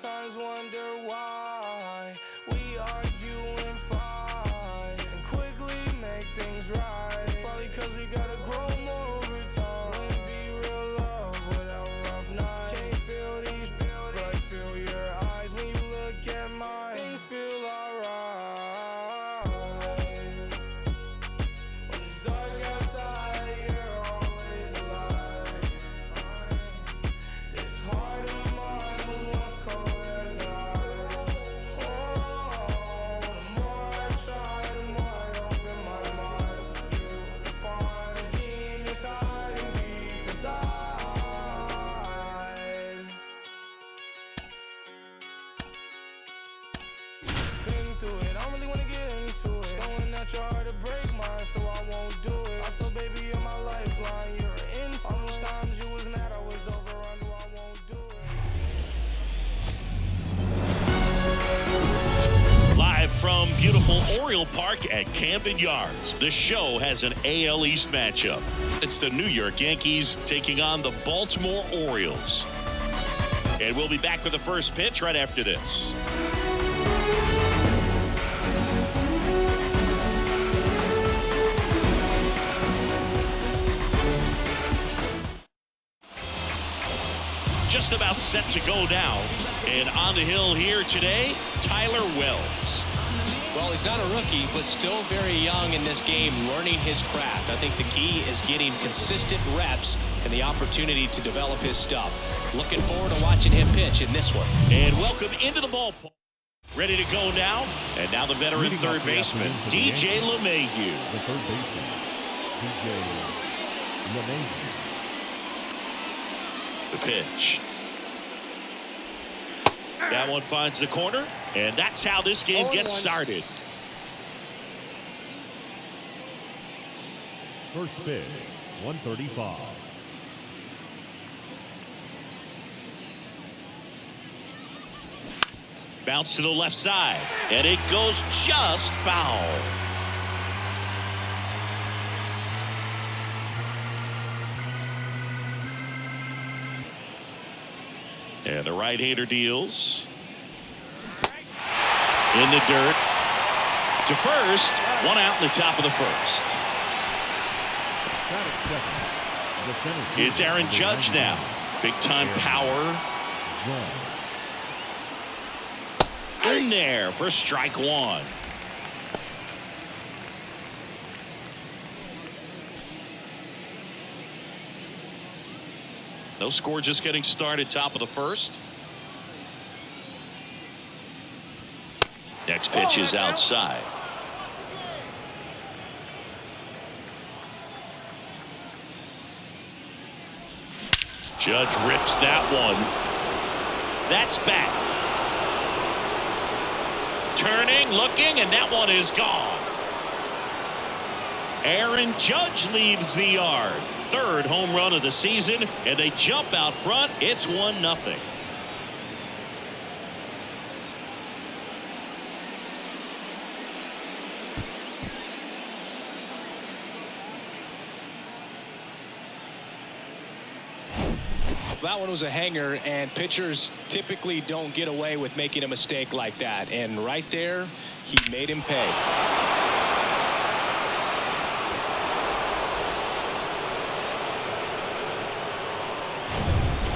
sometimes wonder why we argue and fight and quickly make things right. Probably cause we gotta grow more over time. Wouldn't be real love without rough nights. Can't feel these, but I feel your eyes when you look at mine. Things feel alright. When it's dark outside, you're always the light. This heart of mine was once cold as the ice. Oh, the more I try, the more I open my mind for you to find the demons hiding deep inside. Been through it, I don't really wanna get into it. Going at your heart to break mine, so I won't do it. Also, baby, you're my lifeline, you're an influence. All the times you was mad, I was over, I knew I won't do it. Live from beautiful Oriole Park at Camden Yards, the show has an AL East matchup. It's the New York Yankees taking on the Baltimore Orioles. And we'll be back with the first pitch right after this. Just about set to go now. And on the hill here today, Tyler Wells. Well, he's not a rookie, but still very young in this game, learning his craft. I think the key is getting consistent reps and the opportunity to develop his stuff. Looking forward to watching him pitch in this one. And welcome into the ballpark. Ready to go now. And now the veteran third baseman, DJ LeMahieu. The third baseman, DJ LeMahieu. The pitch. That one finds the corner, and that's how this game gets started. First pitch, 135. Bounce to the left side, and it goes just foul. And the right-hander deals. In the dirt. To first. One out in the top of the first. It's Aaron Judge now. Big-time power. In there for strike one. No score, just getting started, top of the first. Next pitch is outside. Judge rips that one. That's back. Turning, looking, and that one is gone. Aaron Judge leads the yard. Third home run of the season, and they jump out front. It's 1-0. That one was a hanger, and pitchers typically don't get away with making a mistake like that. And right there, he made him pay.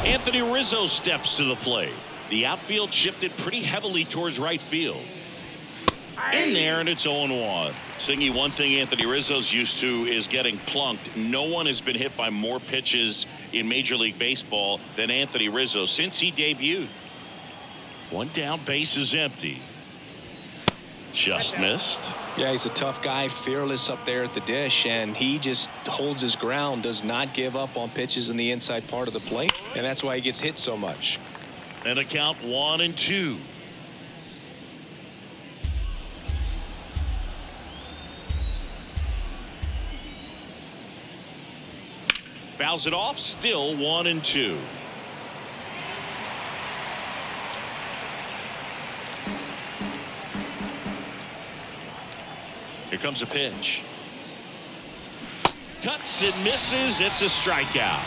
Anthony Rizzo steps to the plate. The outfield shifted pretty heavily towards right field. In there, and it's 0-1. Singy, one thing Anthony Rizzo's used to is getting plunked. No one has been hit by more pitches in Major League Baseball than Anthony Rizzo since he debuted. One down, base is empty. Just missed. Yeah, he's a tough guy, fearless up there at the dish, and he just holds his ground, does not give up on pitches in the inside part of the plate, and that's why he gets hit so much. And a count 1-2. Fouls it off, still 1-2. Here comes a pitch. Cuts and misses. It's a strikeout.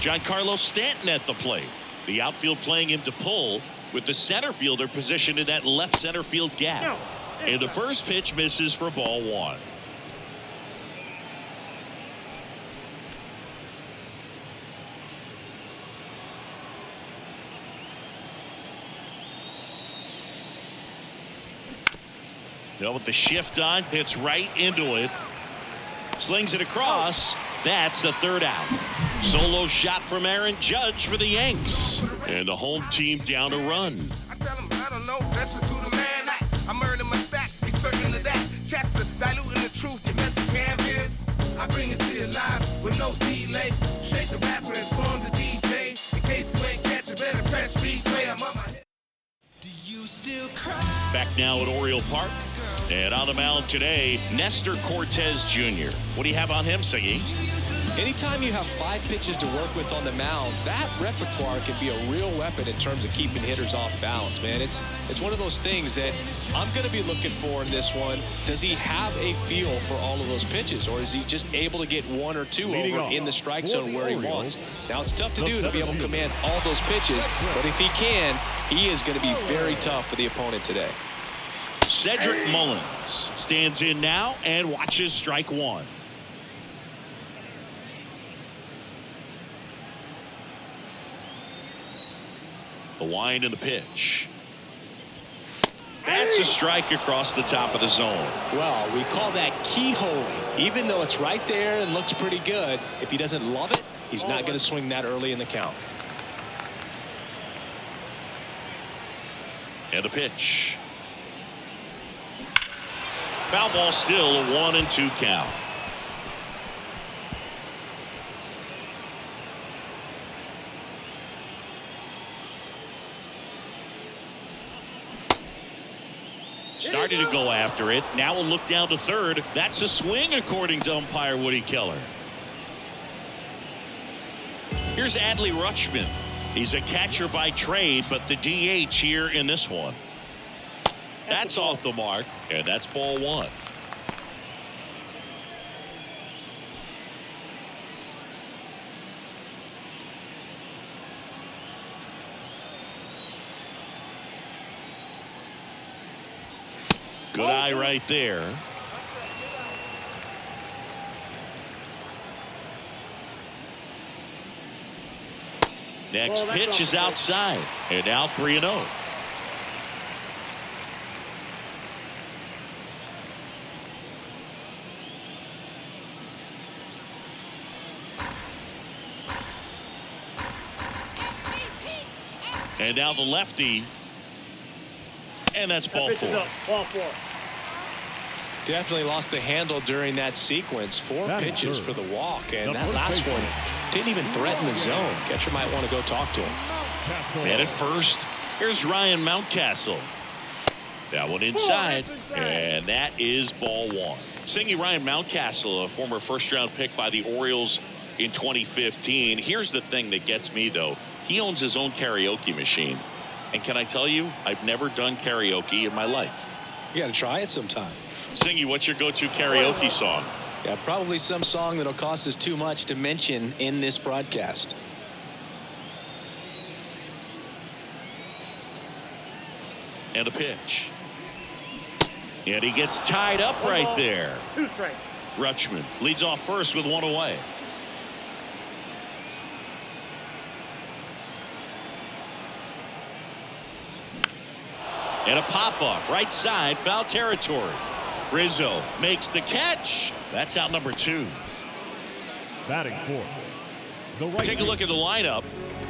Giancarlo Stanton at the plate. The outfield playing him to pull, with the center fielder positioned in that left center field gap. And the first pitch misses for ball one. With the shift on, hits right into it. Slings it across. That's the third out. Solo shot from Aaron Judge for the Yanks. And the home team down a run. I tell them, I don't know, that's just who the man at. I'm earning my stacks, be certain of that. Cats are diluting the truth, you meant to canvas. I bring it to you live with no delay. Shake the rapper and form the DJ. In case you ain't catch it, better press replay. I'm on my head. Do you still cry? Back now at Oriole Park. And on the mound today, Nestor Cortes Jr. What do you have on him, Siggy? Anytime you have 5 pitches to work with on the mound, that repertoire can be a real weapon in terms of keeping hitters off balance, man. It's one of those things that I'm going to be looking for in this one. Does he have a feel for all of those pitches, or is he just able to get 1 or 2 over in the strike zone where he wants? Now, it's tough to do to be able to command all those pitches, but if he can, he is going to be very tough for the opponent today. Cedric Mullins stands in now and watches strike one. The wind and the pitch. That's a strike across the top of the zone. Well, we call that keyholing. Even though it's right there and looks pretty good, if he doesn't love it, he's not going to swing that early in the count. And the pitch. Foul ball, still a 1-2 count. Started to go after it. Now we'll look down to third. That's a swing, according to umpire Woody Keller. Here's Adley Rutschman. He's a catcher by trade, but the DH here in this one. That's off the mark, and that's ball one. Good eye right there. Next pitch is outside, and now 3-0. And now the lefty. And that's ball four. Definitely lost the handle during that sequence. 4 pitches for the walk, and that last one didn't even threaten the zone. Catcher might want to go talk to him. And at first, here's Ryan Mountcastle. That one inside, and that is ball one. Singing Ryan Mountcastle, a former first-round pick by the Orioles in 2015. Here's the thing that gets me, though. He owns his own karaoke machine. And can I tell you, I've never done karaoke in my life. You got to try it sometime. Singy, what's your go-to karaoke song? Yeah, probably some song that'll cost us too much to mention in this broadcast. And a pitch. And he gets tied up right there. 2 strikes. Rutschman leads off first with 1 away. And a pop-up right side, foul territory. Rizzo makes the catch. That's out number 2. Batting fourth, the right. Take a look at the lineup.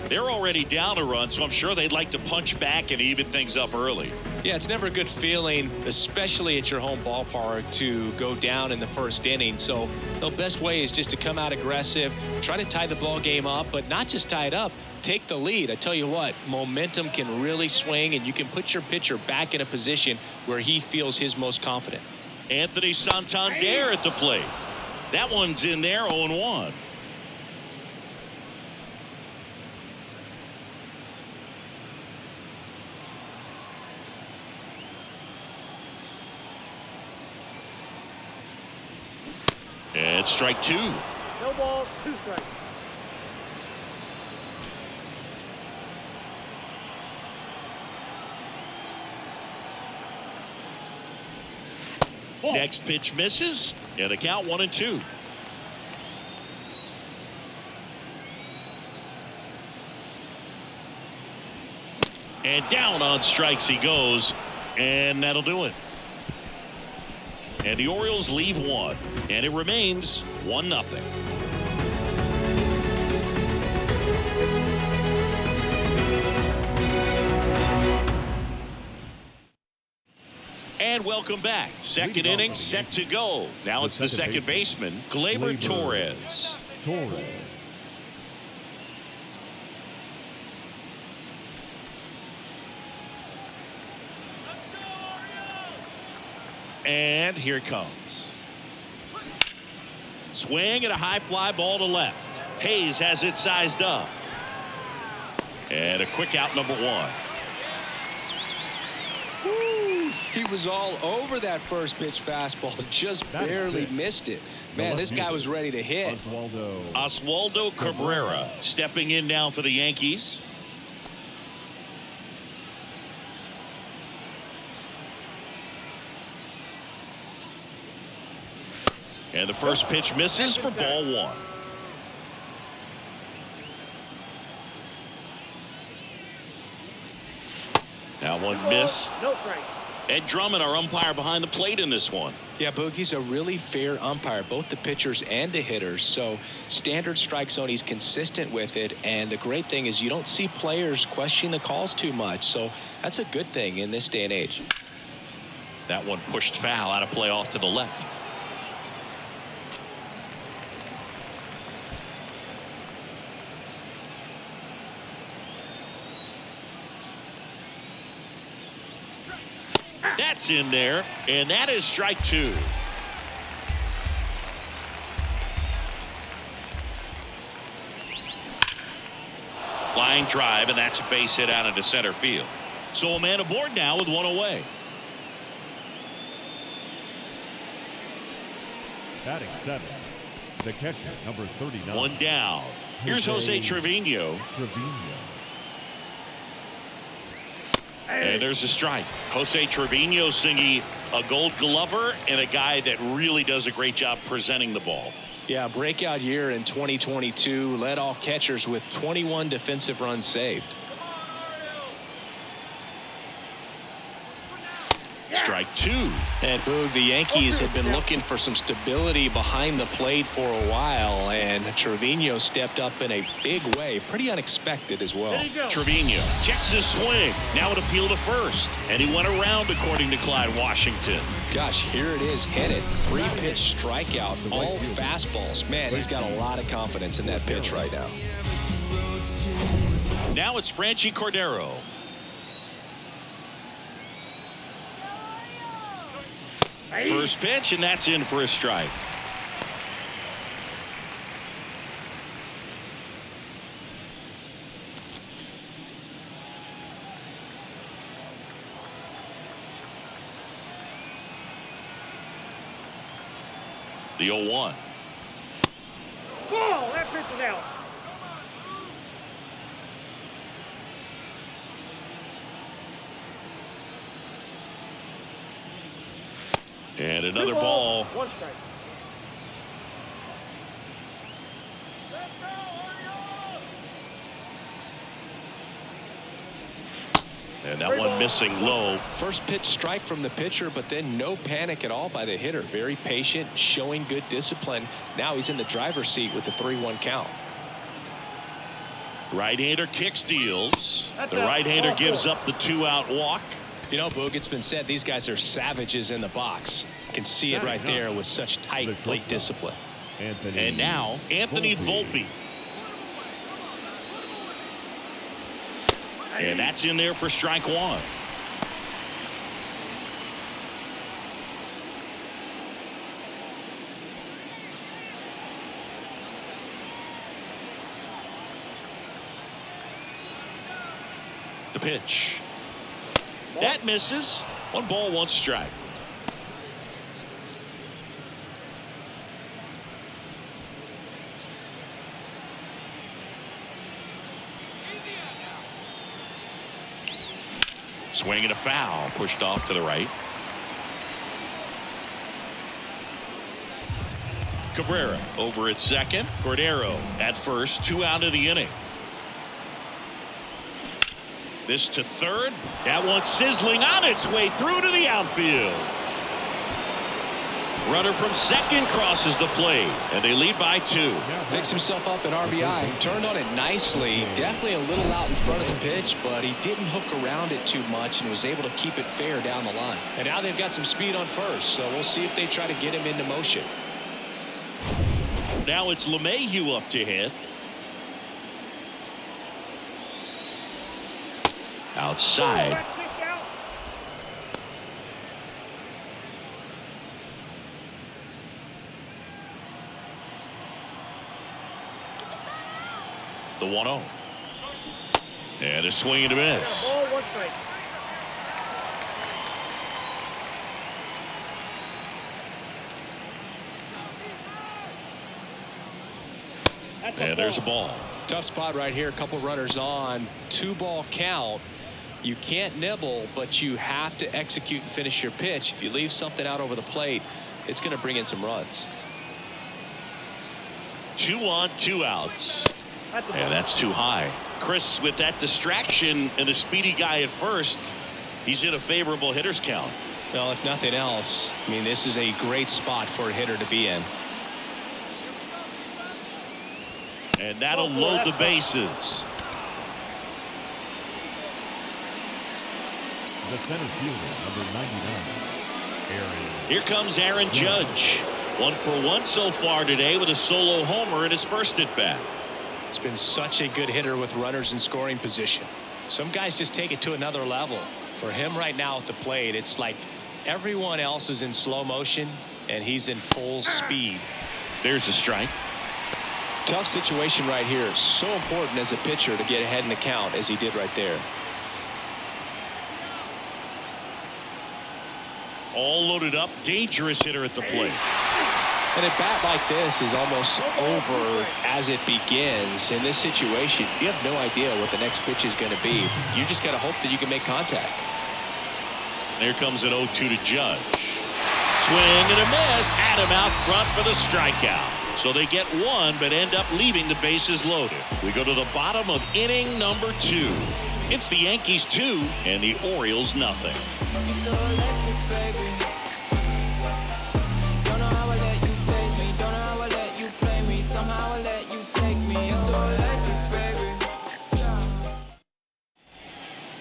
They're already down a run, so I'm sure they'd like to punch back and even things up early. Yeah, it's never a good feeling, especially at your home ballpark, to go down in the first inning. So the best way is just to come out aggressive, try to tie the ball game up, but not just tie it up. Take the lead. I tell you what, momentum can really swing, and you can put your pitcher back in a position where he feels his most confident. Anthony Santander at the plate. That one's in there, 0-1. And strike 2. No balls, 2 strikes. Next pitch misses, and the count 1-2. And down on strikes he goes, and that'll do it. And the Orioles leave one, and it remains 1-0. And welcome back. Second inning set to go. Now it's the second baseman, Gleyber Torres. And here it comes. Swing and a high fly ball to left. Hayes has it sized up. And a quick out, number 1. He was all over that first pitch fastball, just barely missed it. Man, this guy was ready to hit. Oswaldo Cabrera stepping in now for the Yankees. And the first pitch misses for ball 1. That one missed. Ed Drummond, our umpire behind the plate in this one. Yeah, Boog, he's a really fair umpire, both the pitchers and the hitters. So standard strike zone, he's consistent with it. And the great thing is you don't see players questioning the calls too much. So that's a good thing in this day and age. That one pushed foul, out of play off to the left. That's in there, and that is strike 2. Line drive, and that's a base hit out into center field. So a man aboard now with 1 away. Batting 7th, the catcher, number 39. 1 down. Here's Jose Trevino. And there's a strike. Jose Trevino singing a Gold Glover and a guy that really does a great job presenting the ball. Yeah, breakout year in 2022. Led all catchers with 21 defensive runs saved. Strike 2. And Boog, the Yankees had been looking for some stability behind the plate for a while, and Trevino stepped up in a big way. Pretty unexpected as well. Trevino checks his swing. Now an appeal to first. And he went around, according to Clyde Washington. Gosh, here it is, headed. 3-pitch strikeout, all fastballs. Man, he's got a lot of confidence in that pitch right now. Now it's Franchy Cordero. First pitch, and that's in for a strike. The 0-1. Ball, that pitch is out. And another ball. 1 strike. And that one missing low. First pitch strike from the pitcher, but then no panic at all by the hitter. Very patient, showing good discipline. Now he's in the driver's seat with the 3-1 count. Right-hander kick steals. The right-hander gives up the 2-out walk. You know, Boog, it's been said these guys are savages in the box. You can see it right there with such tight plate discipline. And now Anthony Volpe. And that's in there for strike 1. The pitch. That misses. 1 ball, 1 strike. Swing and a foul, pushed off to the right. Cabrera over at second. Cordero at first. 2 out of the inning. This to third. That one sizzling on its way through to the outfield. Runner from second crosses the plate, and they lead by 2. Picks himself up an RBI. Turned on it nicely. Definitely a little out in front of the pitch, but he didn't hook around it too much and was able to keep it fair down the line. And now they've got some speed on first, so we'll see if they try to get him into motion. Now it's LeMahieu up to hit. Outside. The 1-0. And a swing and a miss. And there's a ball. Tough spot right here. A couple runners on. 2-ball count. You can't nibble, but you have to execute and finish your pitch. If you leave something out over the plate, it's going to bring in some runs. 2 on, 2 outs. And that's too high. Chris, with that distraction and the speedy guy at first, he's in a favorable hitter's count. Well, if nothing else, I mean, this is a great spot for a hitter to be in. And that'll load the bases. The center fielder, number 99, Aaron. Here comes Aaron Judge. 1 for 1 so far today with a solo homer in his first at bat. He's been such a good hitter with runners in scoring position. Some guys just take it to another level. For him right now at the plate, it's like everyone else is in slow motion and he's in full speed. There's a strike. Tough situation right here. So important as a pitcher to get ahead in the count as he did right there. All loaded up. Dangerous hitter at the plate. And a bat like this is almost over as it begins. In this situation, you have no idea what the next pitch is going to be. You just got to hope that you can make contact. There comes an 0-2 to Judge. Swing and a miss. Adam out front for the strikeout. So they get 1 but end up leaving the bases loaded. We go to the bottom of inning number 2. It's the Yankees 2 and the Orioles nothing.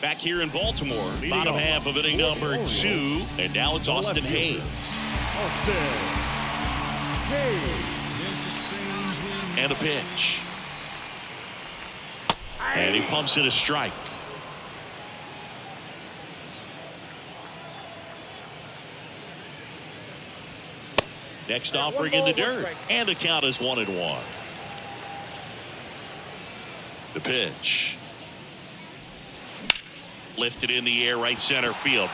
Back here in Baltimore, bottom half of inning number 2, and now it's Austin Hayes. And a pitch. And he pumps it a strike. Next offering in the dirt, and the count is 1-1. The pitch. Lifted in the air, right center field.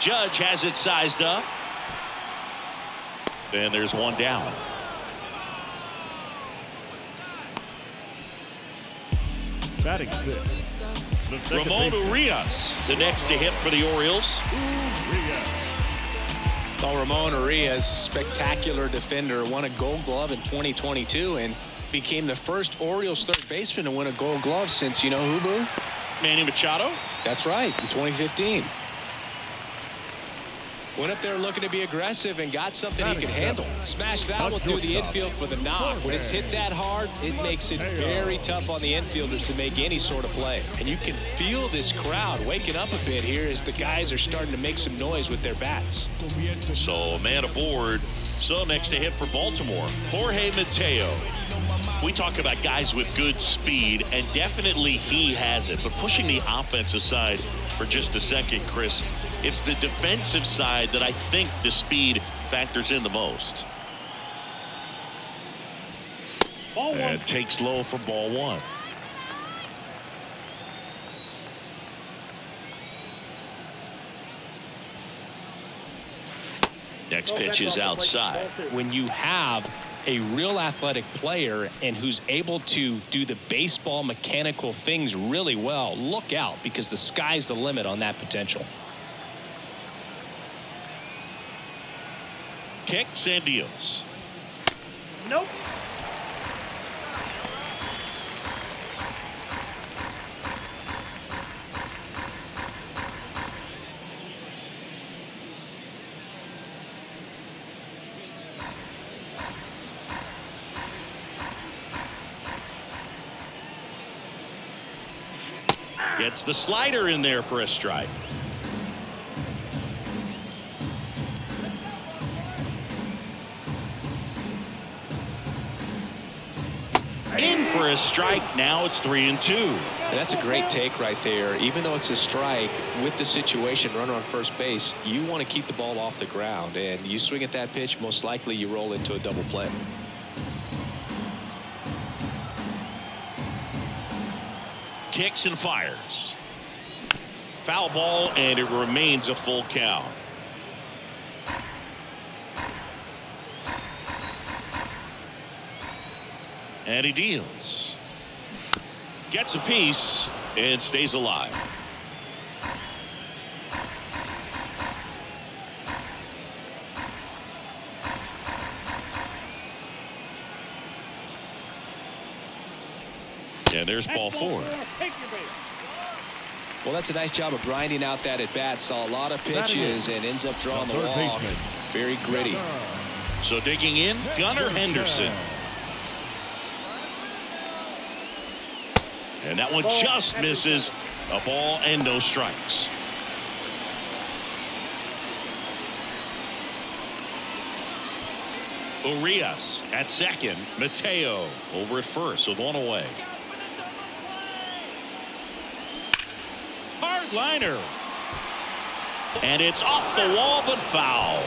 Judge has it sized up. And there's 1 down. Batting 6. Ramon Urias, the next to hit for the Orioles. Well, Ramon Urias, spectacular defender, won a Gold Glove in 2022 and became the first Orioles third baseman to win a Gold Glove since, you know who, Boo? Manny Machado? That's right, in 2015. Went up there looking to be aggressive and got something he could handle. Smashed that one through the infield for the knock. When it's hit that hard, it makes it very tough on the infielders to make any sort of play. And you can feel this crowd waking up a bit here as the guys are starting to make some noise with their bats. So a man aboard. So next to hit for Baltimore, Jorge Mateo. We talk about guys with good speed, and definitely he has it. But pushing the offense aside for just a second, Chris, it's the defensive side that I think the speed factors in the most. And takes low for ball 1. Next pitch is outside. When you have a real athletic player and who's able to do the baseball mechanical things really well, look out, because the sky's the limit on that potential. Kicks and deals. Nope. Gets the slider in there for a strike. In for a strike. Now it's 3-2. And that's a great take right there. Even though it's a strike, with the situation, runner on first base, you want to keep the ball off the ground. And you swing at that pitch, most likely you roll into a double play. Kicks and fires. Foul ball, and it remains a full count. And he deals. Gets a piece and stays alive. And there's ball 4. Well, that's a nice job of grinding out that at bat. Saw a lot of pitches and ends up drawing the walk. Very gritty. So digging in, Gunnar Henderson. And that one just misses. A ball and no strikes. Urias at second. Mateo over at first with one away. Hard liner. And it's off the wall but foul.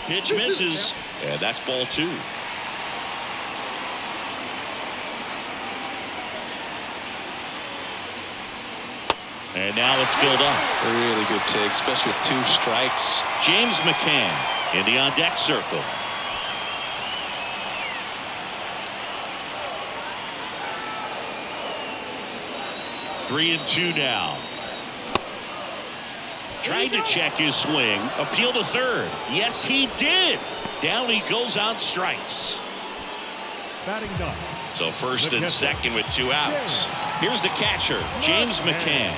Pitch misses, and that's ball 2. And now it's filled up. A really good take, especially with 2 strikes. James McCann in the on-deck circle. Three and 2 now. Tried to check his swing. Appeal to third. Yes, he did. Down he goes on strikes. Batting done. So first and second with 2 outs. Here's the catcher, James McCann.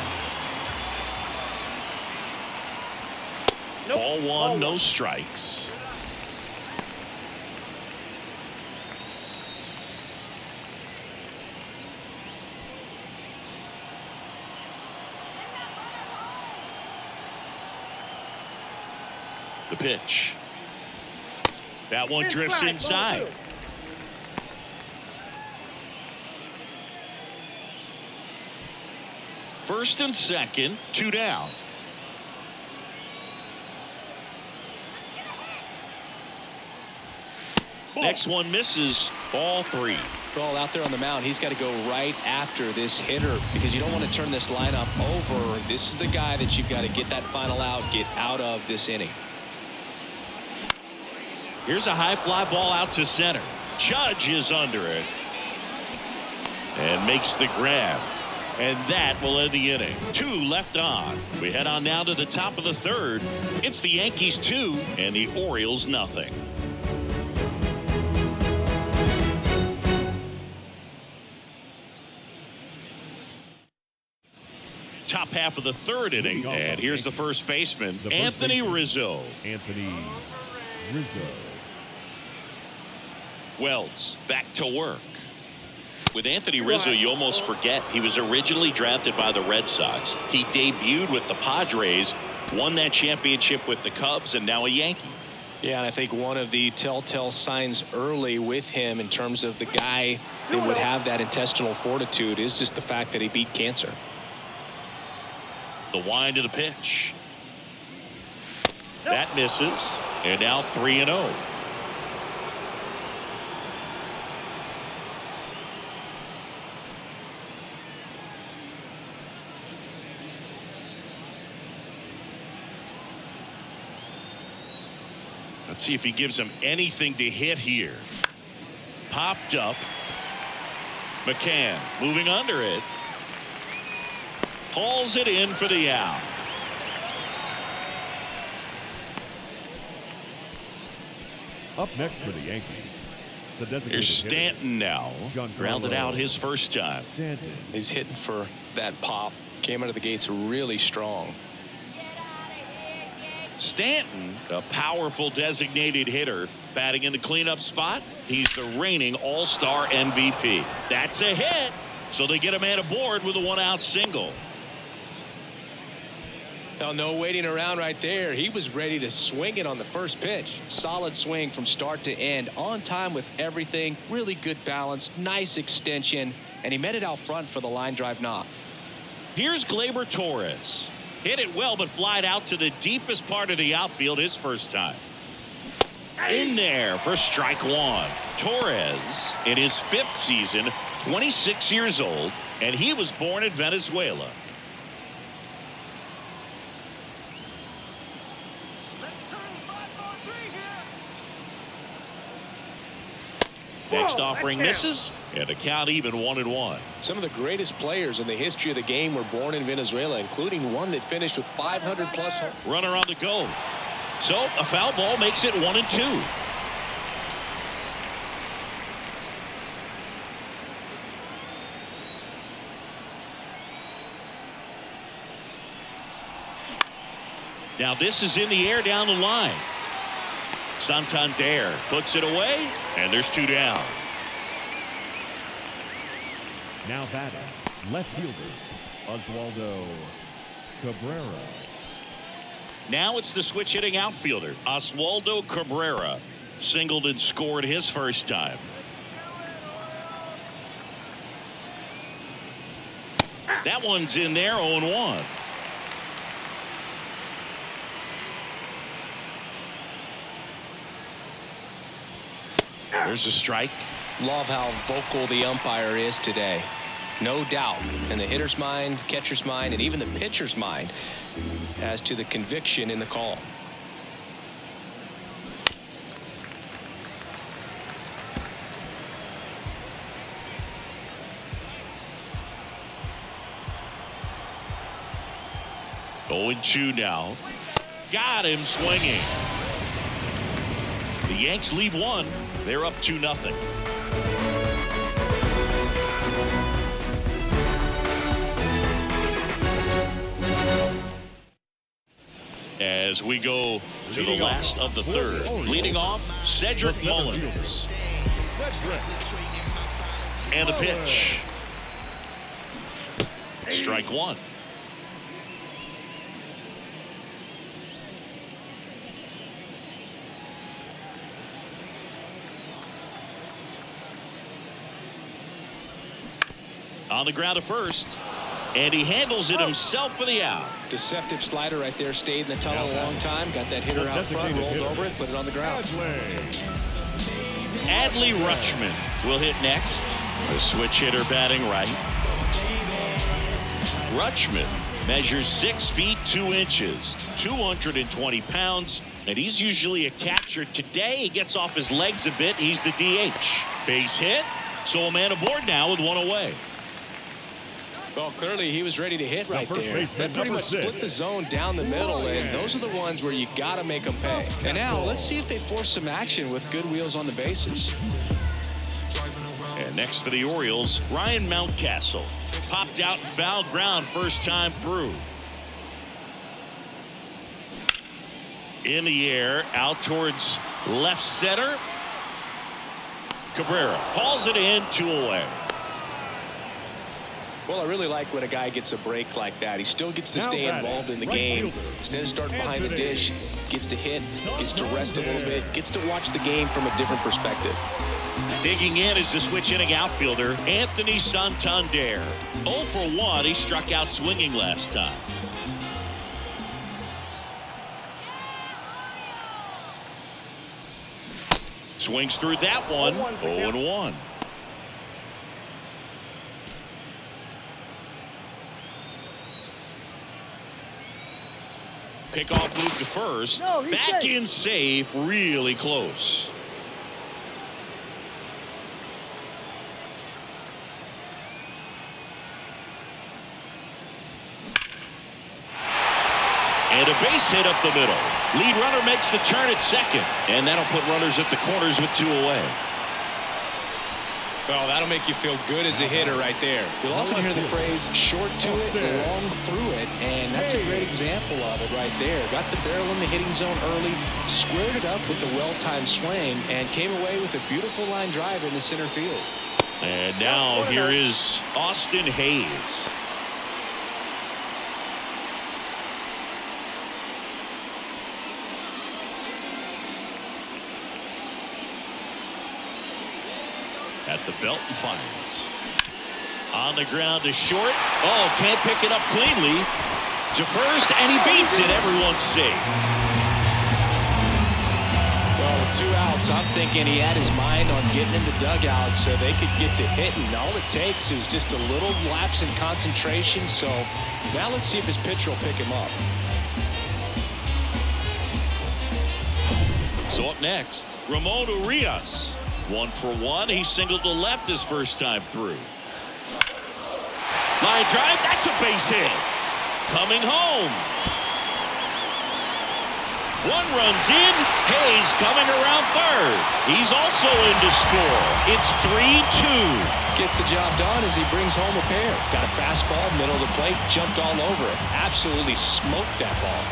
Ball 1, no strikes. The pitch. That one drifts inside. First and second, 2 down. Next one misses. Ball 3. Ball out there on the mound. He's got to go right after this hitter because you don't want to turn this lineup over. This is the guy that you've got to get that final out, get out of this inning. Here's a high fly ball out to center. Judge is under it and makes the grab. And that will end the inning. 2 left on. We head on now to the top of the third. It's the Yankees 2 and the Orioles nothing. Top half of the third inning, and here's the first baseman, Anthony Rizzo. Anthony Rizzo. Wells back to work. With Anthony Rizzo, you almost forget he was originally drafted by the Red Sox. He debuted with the Padres, won that championship with the Cubs, and now a Yankee. Yeah, and I think one of the telltale signs early with him in terms of the guy that would have that intestinal fortitude is just the fact that he beat cancer. The wind of the pitch. That misses, and now 3-0. Let's see if he gives him anything to hit here. Popped up. McCann moving under it. Hauls it in for the out. Up next for the Yankees, the designated Here's Stanton now. Grounded out his first time. Stanton. He's hitting for that pop. Came out of the gates really strong. Stanton, a powerful designated hitter, batting in the cleanup spot. He's the reigning all-star MVP. That's a hit. So they get a man aboard with a one-out single. Oh, no waiting around right there. He was ready to swing it on the first pitch. Solid swing from start to end. On time with everything. Really good balance. Nice extension. And he met it out front for the line drive knock. Here's Gleyber Torres. Hit it well, but flied out to the deepest part of the outfield his first time. In there for strike one. Torres in his 5th season, 26 years old, and he was born in Venezuela. Next offering misses, and a count even 1-1. Some of the greatest players in the history of the game were born in Venezuela, including one that finished with 500-plus home. Runner on the go. So a foul ball makes it 1-2. Now this is in the air down the line. Santander puts it away, and there's 2 down. Now batting, left fielder, Oswaldo Cabrera. Now it's the switch hitting outfielder, Oswaldo Cabrera. Singled and scored his first time. That one's in there, 0-1. There's a strike. Love how vocal the umpire is today. No doubt in the hitter's mind, catcher's mind, and even the pitcher's mind as to the conviction in the call. Going 2 now. Got him swinging. The Yanks lead 1. They're up 2-0. As we go to the last of the 3rd. Leading off, Cedric Mullins. And a pitch. Strike 1. On the ground to first, and he handles it himself for the out. Deceptive slider right there. Stayed in the tunnel a long time. Got that hitter out front, rolled over it, put it on the ground. Adley Rutschman will hit next. The switch hitter batting right. Rutschman measures 6 feet 2 inches, 220 pounds, and he's usually a catcher. Today he gets off his legs a bit. He's the DH. Base hit, so a man aboard now with 1 away. Well, clearly he was ready to hit right there. That pretty much split the zone down the middle, and those are the ones where you got to make them pay. And now let's see if they force some action with good wheels on the bases. And next for the Orioles, Ryan Mountcastle. Popped out and foul ground first time through. In the air, out towards left center. Cabrera hauls it in, 2 away. Well, I really like when a guy gets a break like that. He still gets to stay involved in the game. Instead of starting behind the dish, gets to hit, gets to rest a little bit, gets to watch the game from a different perspective. Digging in is the switch hitting outfielder, Anthony Santander. 0 for 1. He struck out swinging last time. Swings through that one. 0-1. Pickoff move to first. Back in safe. Really close. And a base hit up the middle. Lead runner makes the turn at second. And that'll put runners at the corners with 2 away. Well, that'll make you feel good as a hitter right there. You'll often hear the phrase short to it, long through it, and that's a great example of it right there. Got the barrel in the hitting zone early, squared it up with the well-timed swing, and came away with a beautiful line drive in the center field. And now here is Austin Hayes. At the belt and fires. On the ground to short. Oh, can't pick it up cleanly. To first, and he beats it. Everyone's safe. Well, with 2 outs, I'm thinking he had his mind on getting in the dugout so they could get to hitting. All it takes is just a little lapse in concentration. So now let's see if his pitcher will pick him up. So up next, Ramon Urias. 1 for 1. He singled to left his first time through. Line drive. That's a base hit. Coming home. 1 runs in. Hayes coming around third. He's also in to score. It's 3-2. Gets the job done as he brings home a pair. Got a fastball, middle of the plate, jumped all over it. Absolutely smoked that ball.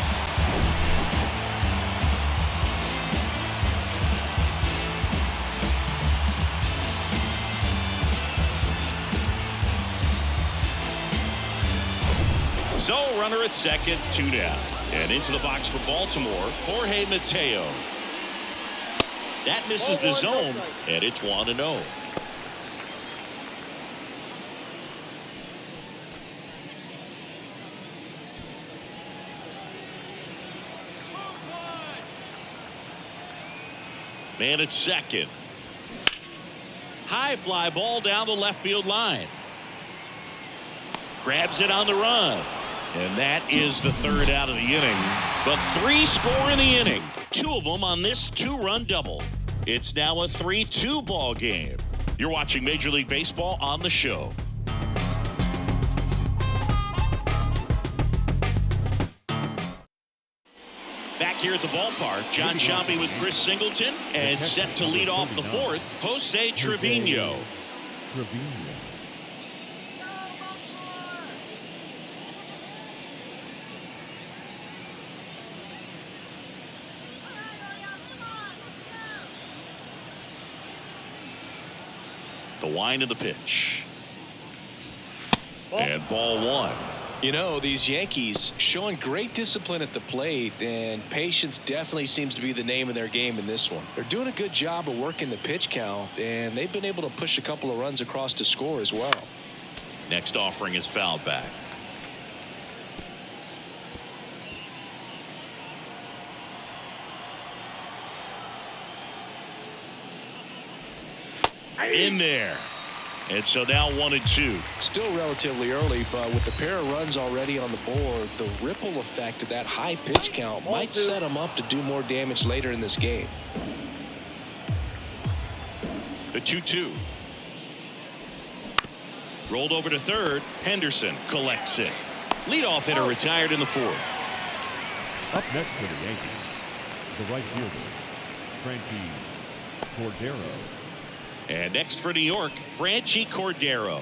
So runner at second, 2 down. And into the box for Baltimore, Jorge Mateo. That misses the zone, and it's 1-0. Man at second. High fly ball down the left field line. Grabs it on the run. And that is the 3rd out of the inning. But 3 score in the inning. 2 of them on this 2-run double. It's now a 3-2 ball game. You're watching Major League Baseball on the show. Back here at the ballpark, John Sciambi with Chris Singleton. And set to lead off the 4th, Jose Trevino. The wind of the pitch. And ball 1. You know, these Yankees showing great discipline at the plate, and patience definitely seems to be the name of their game in this one. They're doing a good job of working the pitch count, and they've been able to push a couple of runs across to score as well. Next offering is fouled back. In there. And so now 1-2. Still relatively early, but with the pair of runs already on the board, the ripple effect of that high pitch count might set them up to do more damage later in this game. The 2-2. Rolled over to third. Henderson collects it. Leadoff hitter retired in the 4th. Up next for the Yankees, the right fielder, Franchi Cordero. And next for New York, Franchi Cordero.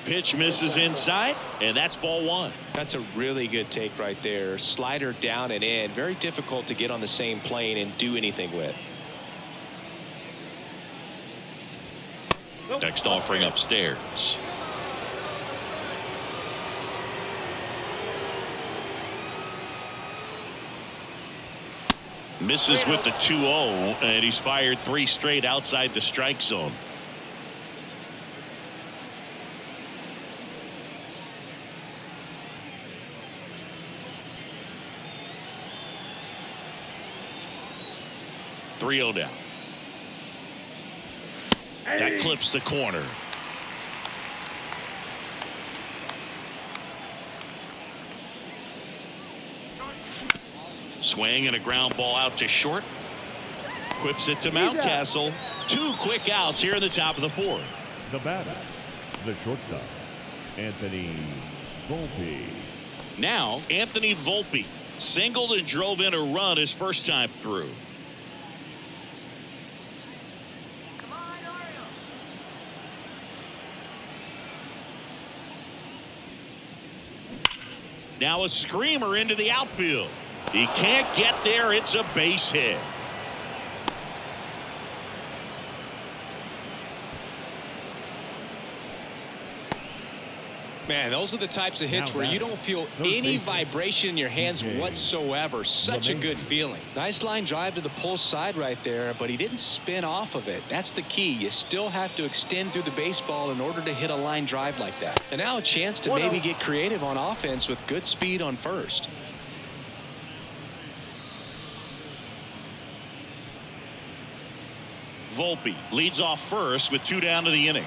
Pitch misses inside, and that's ball 1. That's a really good take right there. Slider down and in. Very difficult to get on the same plane and do anything with. Next offering upstairs. Misses with the 2-0, and he's fired 3 straight outside the strike zone. That clips the corner. Swing and a ground ball out to short. Whips it to Mountcastle. 2 quick outs here in the top of the 4th. The batter, the shortstop, Anthony Volpe. Now, Anthony Volpe singled and drove in a run his first time through. Now a screamer into the outfield. He can't get there. It's a base hit. Man, those are the types of hits where you don't feel any vibration in your hands whatsoever. Such a good feeling. Nice line drive to the pull side right there, but he didn't spin off of it. That's the key. You still have to extend through the baseball in order to hit a line drive like that. And now a chance to maybe get creative on offense with good speed on first. Volpe leads off first with 2 down to the inning.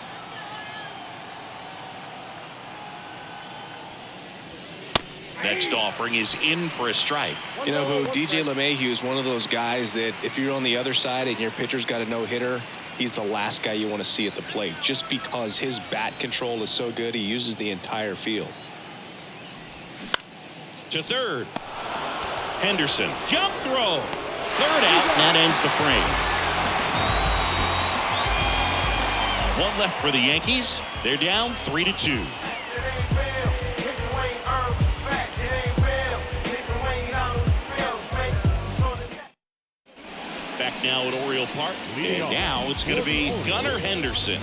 Next offering is in for a strike. You know who? DJ LeMahieu is one of those guys that if you're on the other side and your pitcher's got a no-hitter, he's the last guy you want to see at the plate just because his bat control is so good. He uses the entire field. To third. Henderson. Jump throw. Third out. That ends the frame. 1 left for the Yankees. They're down 3-2. Back now at Oriole Park, and now it's going to be Gunnar Henderson.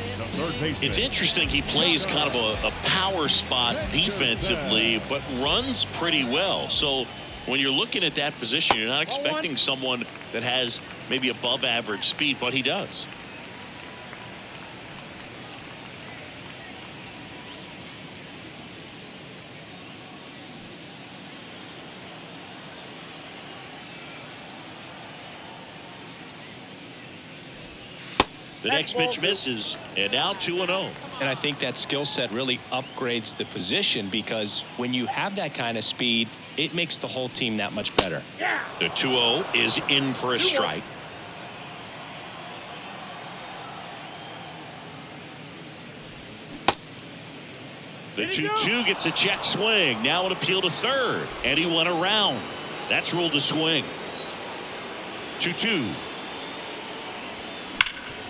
It's interesting, he plays kind of a power spot defensively, but runs pretty well. So when you're looking at that position, you're not expecting someone that has maybe above average speed, but he does. The next pitch misses, and now 2-0. And I think that skill set really upgrades the position because when you have that kind of speed, it makes the whole team that much better. The 2-0 is in for a strike. The 2-2 gets a check swing. Now an appeal to third, and he went around. That's ruled a swing. 2-2.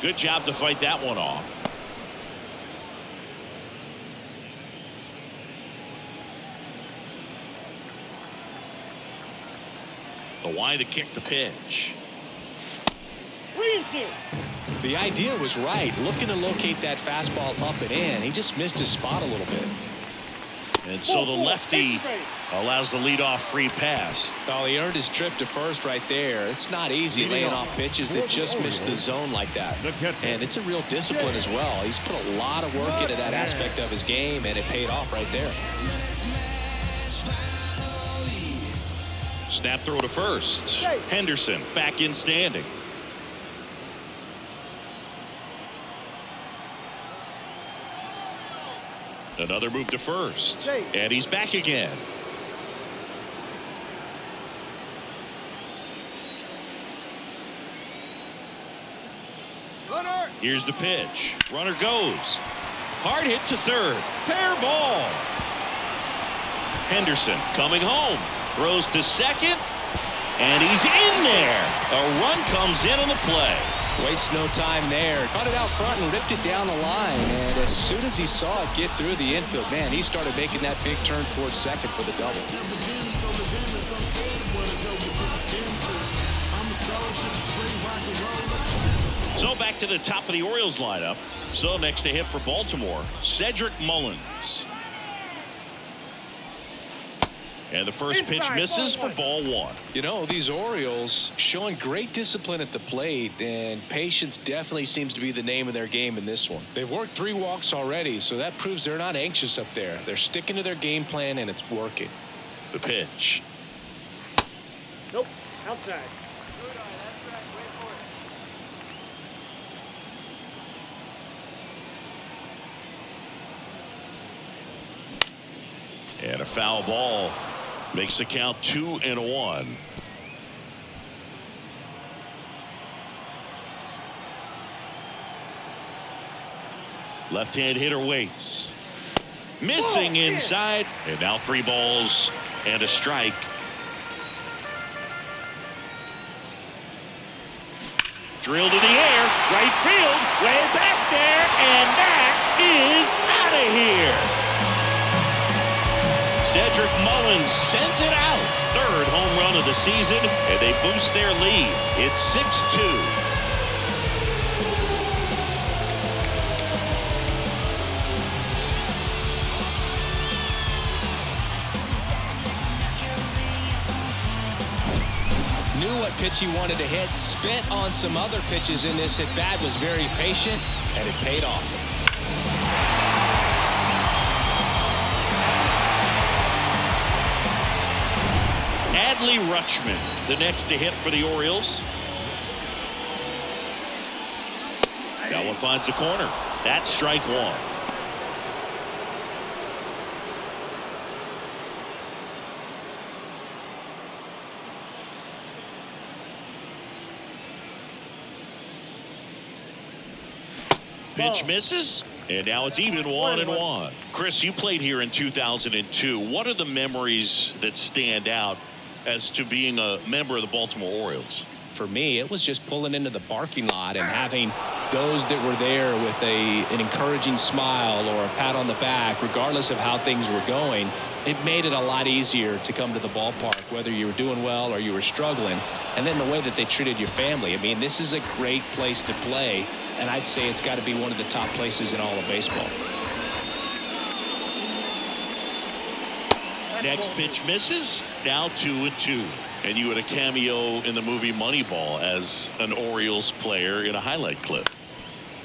Good job to fight that one off. The wide to kick the pitch. The idea was right. Looking to locate that fastball up and in. He just missed his spot a little bit. And so the lefty allows the leadoff free pass. Well, he earned his trip to first right there. It's not easy laying off pitches that just miss the zone like that. And it's a real discipline as well. He's put a lot of work into that aspect of his game, and it paid off right there. Snap throw to first. Henderson back in standing. Another move to first, and he's back again. Here's the pitch. Runner goes. Hard hit to third. Fair ball. Henderson coming home. Throws to second, and he's in there. A run comes in on the play. Wastes no time there. Caught it out front and ripped it down the line. And as soon as he saw it get through the infield, man, he started making that big turn towards second for the double. So back to the top of the Orioles lineup. So next to hit for Baltimore, Cedric Mullins. And the first pitch misses for ball 1. You know, these Orioles showing great discipline at the plate, and patience definitely seems to be the name of their game in this one. They've worked 3 walks already, so that proves they're not anxious up there. They're sticking to their game plan, and it's working. The pitch. Nope, outside. And a foul ball makes the count 2-1. Left-hand hitter waits. Missing inside. And now 3 balls and a strike. Drilled in the air. Right field. Way back there. And that is out of here. Cedric Mullins sends it out. 3rd home run of the season. And they boost their lead. It's 6-2. Knew what pitch he wanted to hit, spit on some other pitches in this at bat, was very patient, and it paid off. Adley Rutschman, the next to hit for the Orioles. That one finds the corner. That's strike 1. Pitch misses, and now it's even 1-1. Chris, you played here in 2002. What are the memories that stand out as to being a member of the Baltimore Orioles? For me, it was just pulling into the parking lot and having those that were there with an encouraging smile or a pat on the back, regardless of how things were going. It made it a lot easier to come to the ballpark, whether you were doing well or you were struggling. And then the way that they treated your family. I mean, this is a great place to play, and I'd say it's got to be one of the top places in all of baseball. Next pitch misses. Now 2-2. And you had a cameo in the movie Moneyball as an Orioles player in a highlight clip.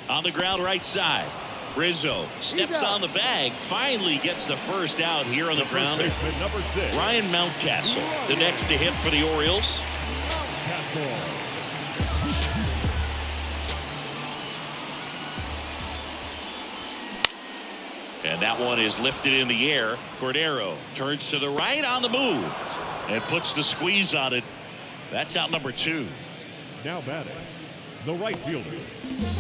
On the ground right side. Rizzo steps on the bag. Finally gets the first out here on the grounder. Number 6. Ryan Mountcastle, the next to hit for the Orioles. And that one is lifted in the air. Cordero turns to the right on the move and puts the squeeze on it. That's out number 2. Now batting, the right fielder,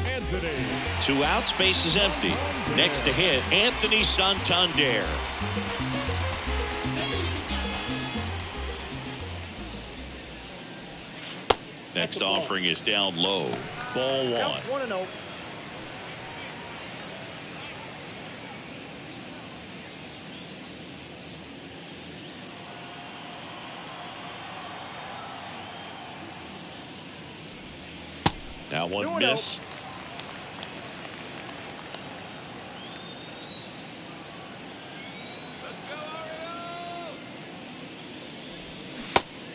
Anthony. 2 outs, base is empty. Next to hit, Anthony Santander. Next offering is down low. Ball 1. 1-0. That one missed.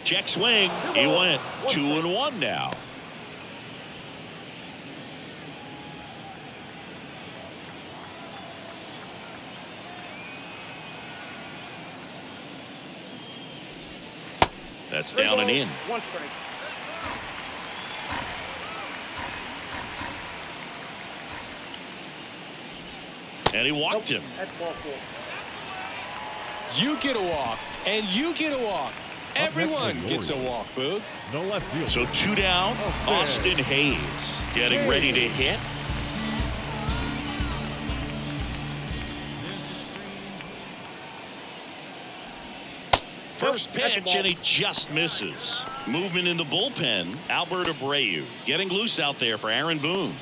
Check swing. He went 2-1 now. That's down and in. 1 strike. And he walked him. That's ball 4. You get a walk, and you get a walk. Everyone gets a walk, Boog. No left field. So 2 down. Austin Hayes getting ready to hit. First pitch, and he just misses. Movement in the bullpen. Albert Abreu getting loose out there for Aaron Boone.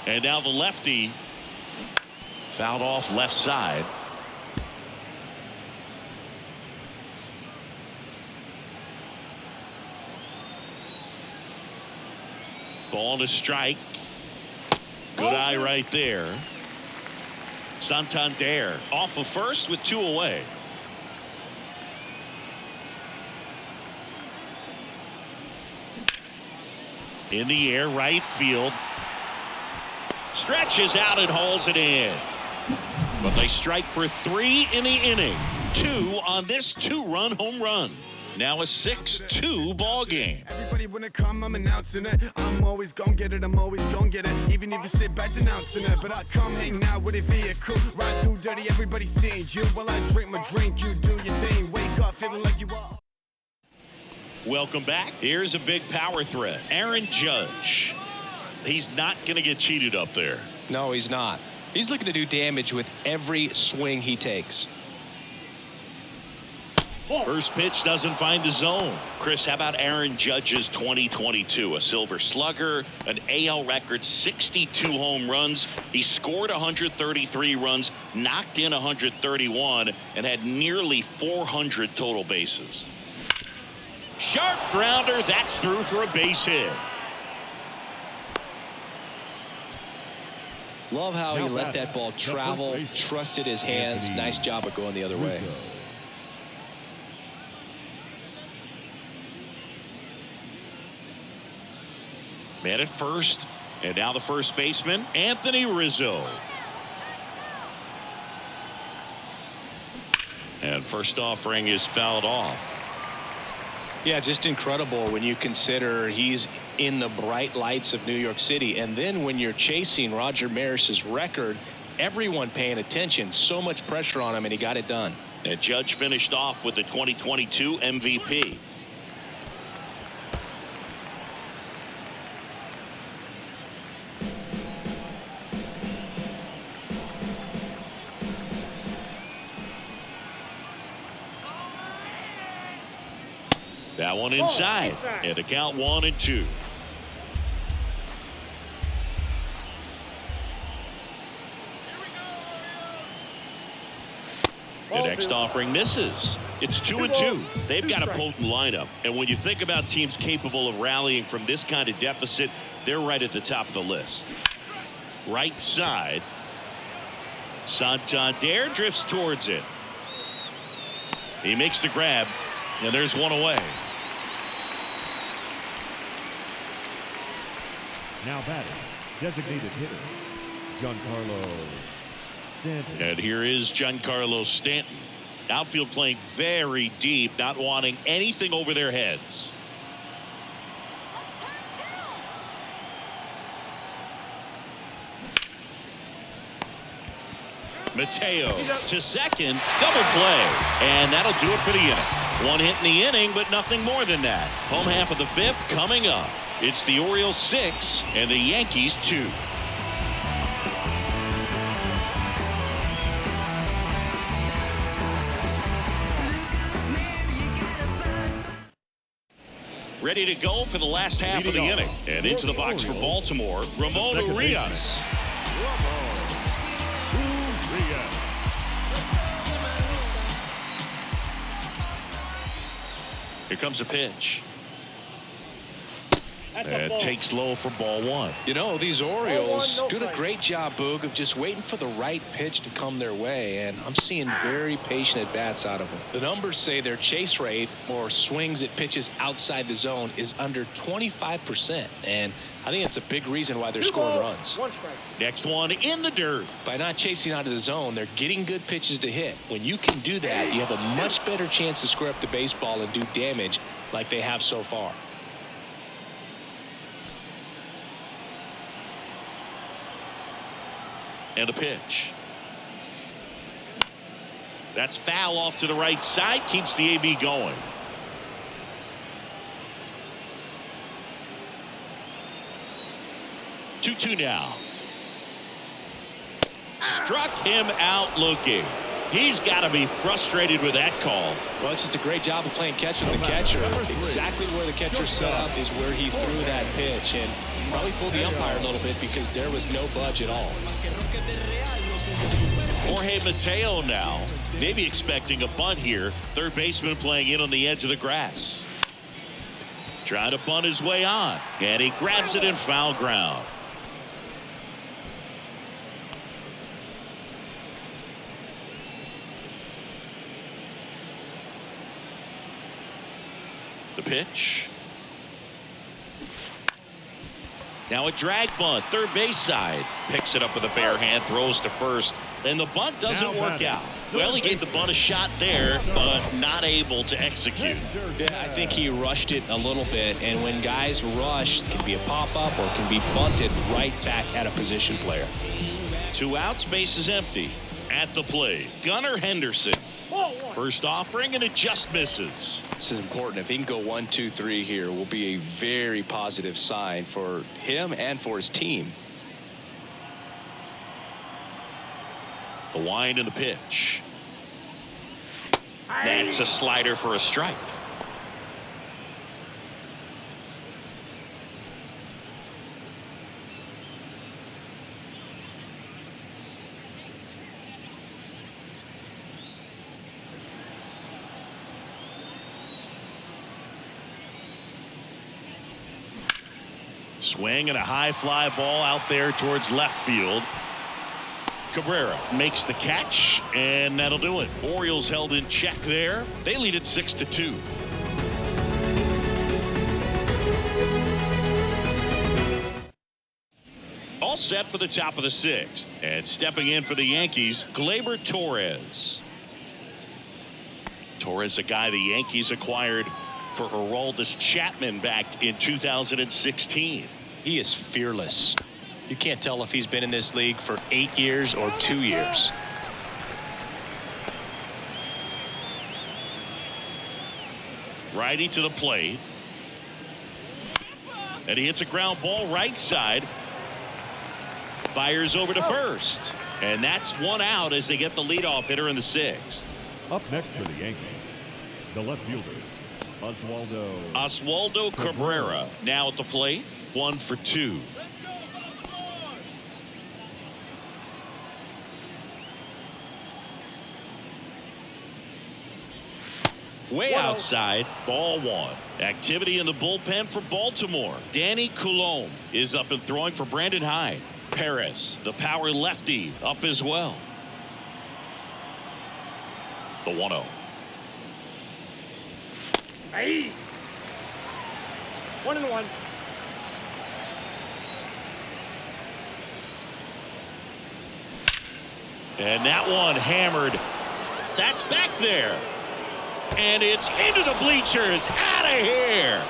And now the lefty fouled off left side. Ball to strike. Good eye right there. Santander off of first with 2 away. In the air, right field. Stretches out and hauls it in. But they strike for 3 in the inning. 2 on this 2-run home run. Now a 6-2 ball game. Everybody wanna come, I'm announcing it. I'm always gon' get it, I'm always gon' get it. Even if you sit back denouncing it. But I come hang out with a vehicle. Ride through dirty, everybody seeing you. While I drink my drink, you do your thing. Wake up feeling like you are. Welcome back. Here's a big power threat. Aaron Judge. He's not going to get cheated up there. No, he's not. He's looking to do damage with every swing he takes. First pitch doesn't find the zone. Chris, how about Aaron Judge's 2022? A Silver Slugger, an AL record 62 home runs. He scored 133 runs, knocked in 131, and had nearly 400 total bases. Sharp grounder. That's through for a base hit. Love how he let that ball travel, trusted his hands. Nice job of going the other way. Man at first, and now the first baseman, Anthony Rizzo. And first offering is fouled off. Yeah, just incredible when you consider he's in the bright lights of New York City. And then when you're chasing Roger Maris's record, everyone paying attention, so much pressure on him, and he got it done. And Judge finished off with the 2022 MVP. That one inside. And a count 1-2. The next offering misses. It's 2-2. They've got a potent lineup. And when you think about teams capable of rallying from this kind of deficit, they're right at the top of the list. Right side. Santander drifts towards it. He makes the grab. And there's one away. Now batting, designated hitter, Giancarlo Stanton. And here is Giancarlo Stanton. Outfield playing very deep, not wanting anything over their heads. Mateo to second, double play, and that'll do it for the inning. One hit in the inning, but nothing more than that. Home half of the fifth coming up. It's the Orioles 6 and the Yankees 2. Ready to go for the last half of the inning. And into the box for Baltimore, Ramon Urias. Here comes a pitch. And takes low for ball one. You know, these Orioles doing a great job, Boog, of just waiting for the right pitch to come their way, and I'm seeing very patient at-bats out of them. The numbers say their chase rate, or swings at pitches outside the zone, is under 25%, and I think it's a big reason why they're scoring runs. Next one in the dirt. By not chasing out of the zone, they're getting good pitches to hit. When you can do that, you have a much better chance to square up the baseball and do damage like they have so far. And a pitch. That's foul off to the right side. Keeps the AB going. Two now. Struck him out looking. He's got to be frustrated with that call. Well, it's just a great job of playing catch with the catcher. Exactly where the catcher set up is where he threw that pitch, and probably fooled the umpire a little bit because there was no budge at all. Jorge Mateo now, maybe expecting a bunt here. Third baseman playing in on the edge of the grass. Trying to bunt his way on, and he grabs it in foul ground. The pitch. Now a drag bunt, third base side. Picks it up with a bare hand, throws to first. And the bunt doesn't work out. Well, he gave the bunt a shot there, but not able to execute. Yeah, I think he rushed it a little bit, and when guys rush, it can be a pop-up or it can be bunted right back at a position player. 2 outs, base is empty. At the plate, Gunnar Henderson. First offering, and it just misses. This is important. If he can go 1, 2, 3 here, will be a very positive sign for him and for his team. The wind and the pitch. That's a slider for a strike. Swing and a high fly ball out there towards left field. Cabrera makes the catch, and that'll do it. Orioles held in check there. They lead it 6-2. All set for the top of the 6th. And stepping in for the Yankees, Gleyber Torres. Torres, a guy the Yankees acquired for Aroldis Chapman back in 2016. He is fearless. You can't tell if he's been in this league for 8 years or 2 years. Righty to the plate. And he hits a ground ball right side. Fires over to first. And that's 1 out as they get the leadoff hitter in the 6th. Up next for the Yankees, the left fielder, Oswaldo Cabrera now at the plate. 1 for 2. Way outside, ball 1. Activity in the bullpen for Baltimore. Danny Coulombe is up and throwing for Brandon Hyde. Perez, the power lefty, up as well. The 1-0. Hey. 1-1. And that one hammered. That's back there. And it's into the bleachers. Out of here.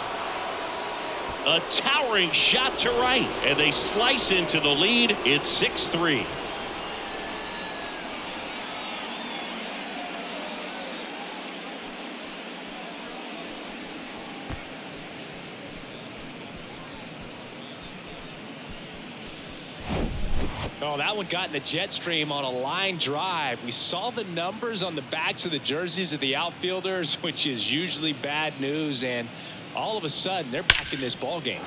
A towering shot to right. And they slice into the lead. It's 6-3. Oh, that one got in the jet stream on a line drive. We saw the numbers on the backs of the jerseys of the outfielders, which is usually bad news, and all of a sudden they're back in this ball game.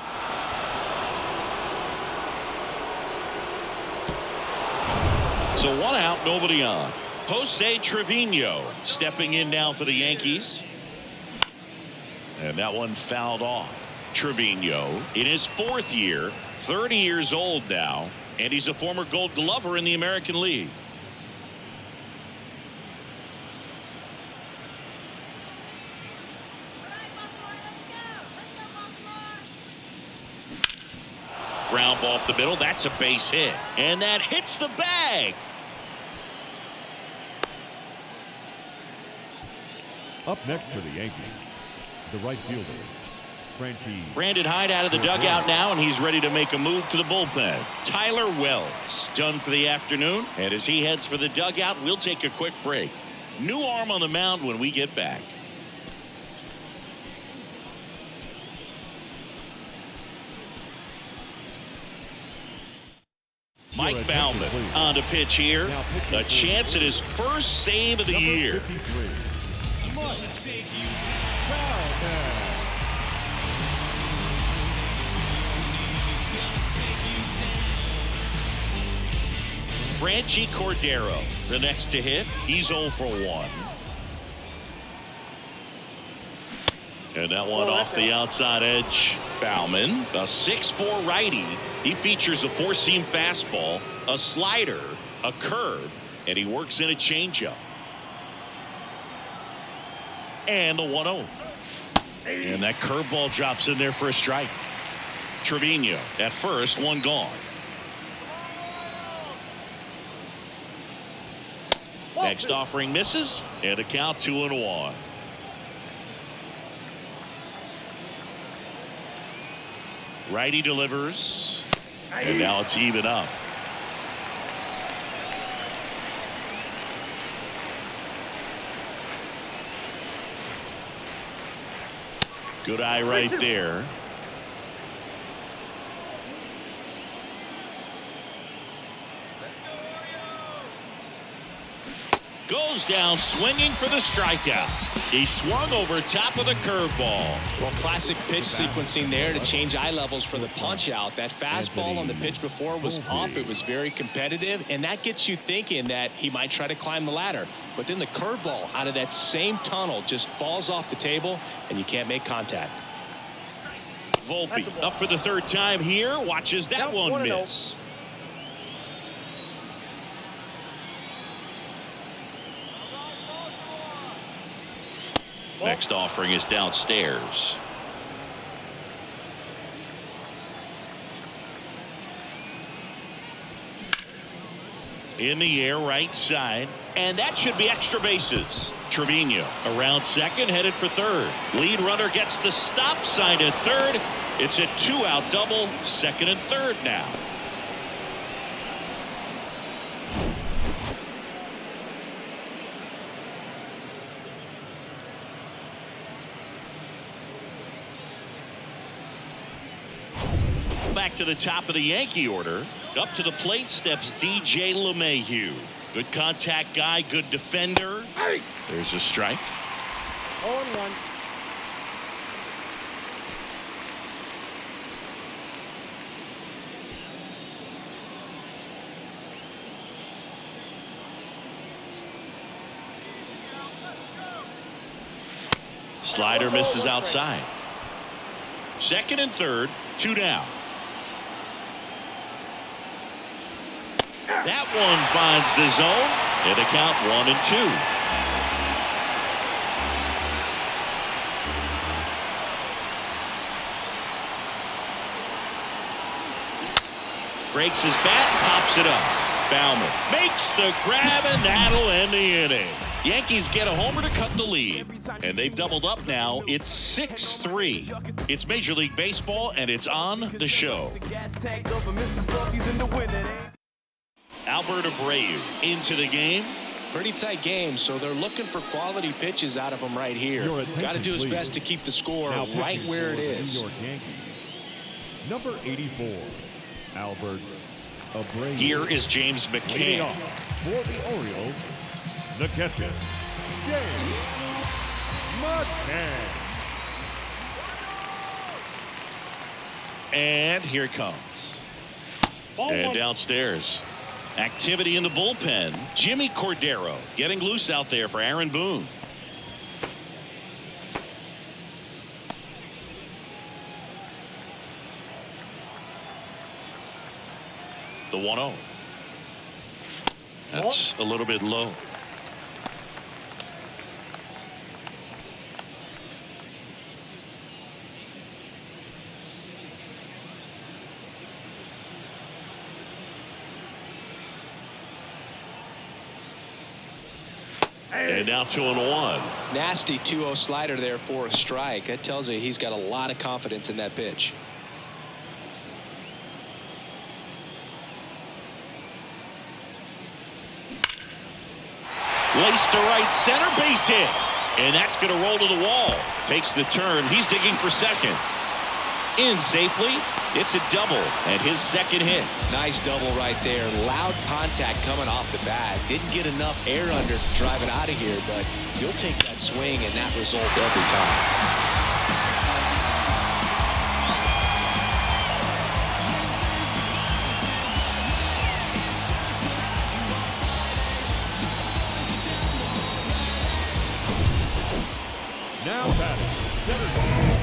So 1 out, nobody on. Jose Trevino stepping in now for the Yankees. And that one fouled off. Trevino in his 4th year, 30 years old now. And he's a former Gold Glover in the American League. Ground ball up the middle. That's a base hit. And that hits the bag. Up next for the Yankees, the right fielder, Brandon Hyde out of the dugout now, and he's ready to make a move to the bullpen. Tyler Wells done for the afternoon, and as he heads for the dugout, we'll take a quick break. New arm on the mound when we get back. Mike Baumann on to pitch here. A chance at his first save of the year. Franchi Cordero, the next to hit. He's 0 for 1. And that one off the outside edge. Baumann, a 6'4" righty. He features a 4-seam fastball, a slider, a curve, and he works in a changeup. And the 1-0. And that curveball drops in there for a strike. Trevino at first, 1 gone. Next offering misses, and a count 2-1. Righty delivers, and now it's even up. Good eye right there. Goes down swinging for the strikeout. He swung over top of the curveball. Well, classic pitch sequencing there to change eye levels for the punch out. That fastball on the pitch before was up. It was very competitive, and that gets you thinking that he might try to climb the ladder. But then the curveball out of that same tunnel just falls off the table, and you can't make contact. Volpe up for the third time here. Watches that one miss. Next offering is downstairs. In the air, right side, and that should be extra bases. Trevino around second, headed for third. Lead runner gets the stop sign at third. It's a 2-out double, second and third now. Back to the top of the Yankee order. Up to the plate steps DJ LeMahieu. Good contact guy, good defender. There's a strike. 0-1. Slider misses outside. Second and third, 2 down. That one finds the zone, and the count 1-2. Breaks his bat, pops it up. Bauman makes the grab, and that'll end the inning. Yankees get a homer to cut the lead, and they've doubled up now. It's 6-3. It's Major League Baseball, and it's on the show. Albert Abreu into the game. Pretty tight game, so they're looking for quality pitches out of him right here. Got to do his best to keep the score right where it is. Number 84, Albert Abreu. Here is James McCann. For the Orioles, the catcher, James McCann. And here it comes. And downstairs. Activity in the bullpen. Jimmy Cordero getting loose out there for Aaron Boone. The 1-0. That's a little bit low. And now 2-1. Nasty 2-0 slider there for a strike. That tells you he's got a lot of confidence in that pitch. Laced to right center, base hit. And that's going to roll to the wall. Takes the turn. He's digging for second. In safely. It's a double and his second hit. Nice double right there. Loud contact coming off the bat. Didn't get enough air under to drive it out of here, but you'll take that swing and that result every time. Now batting,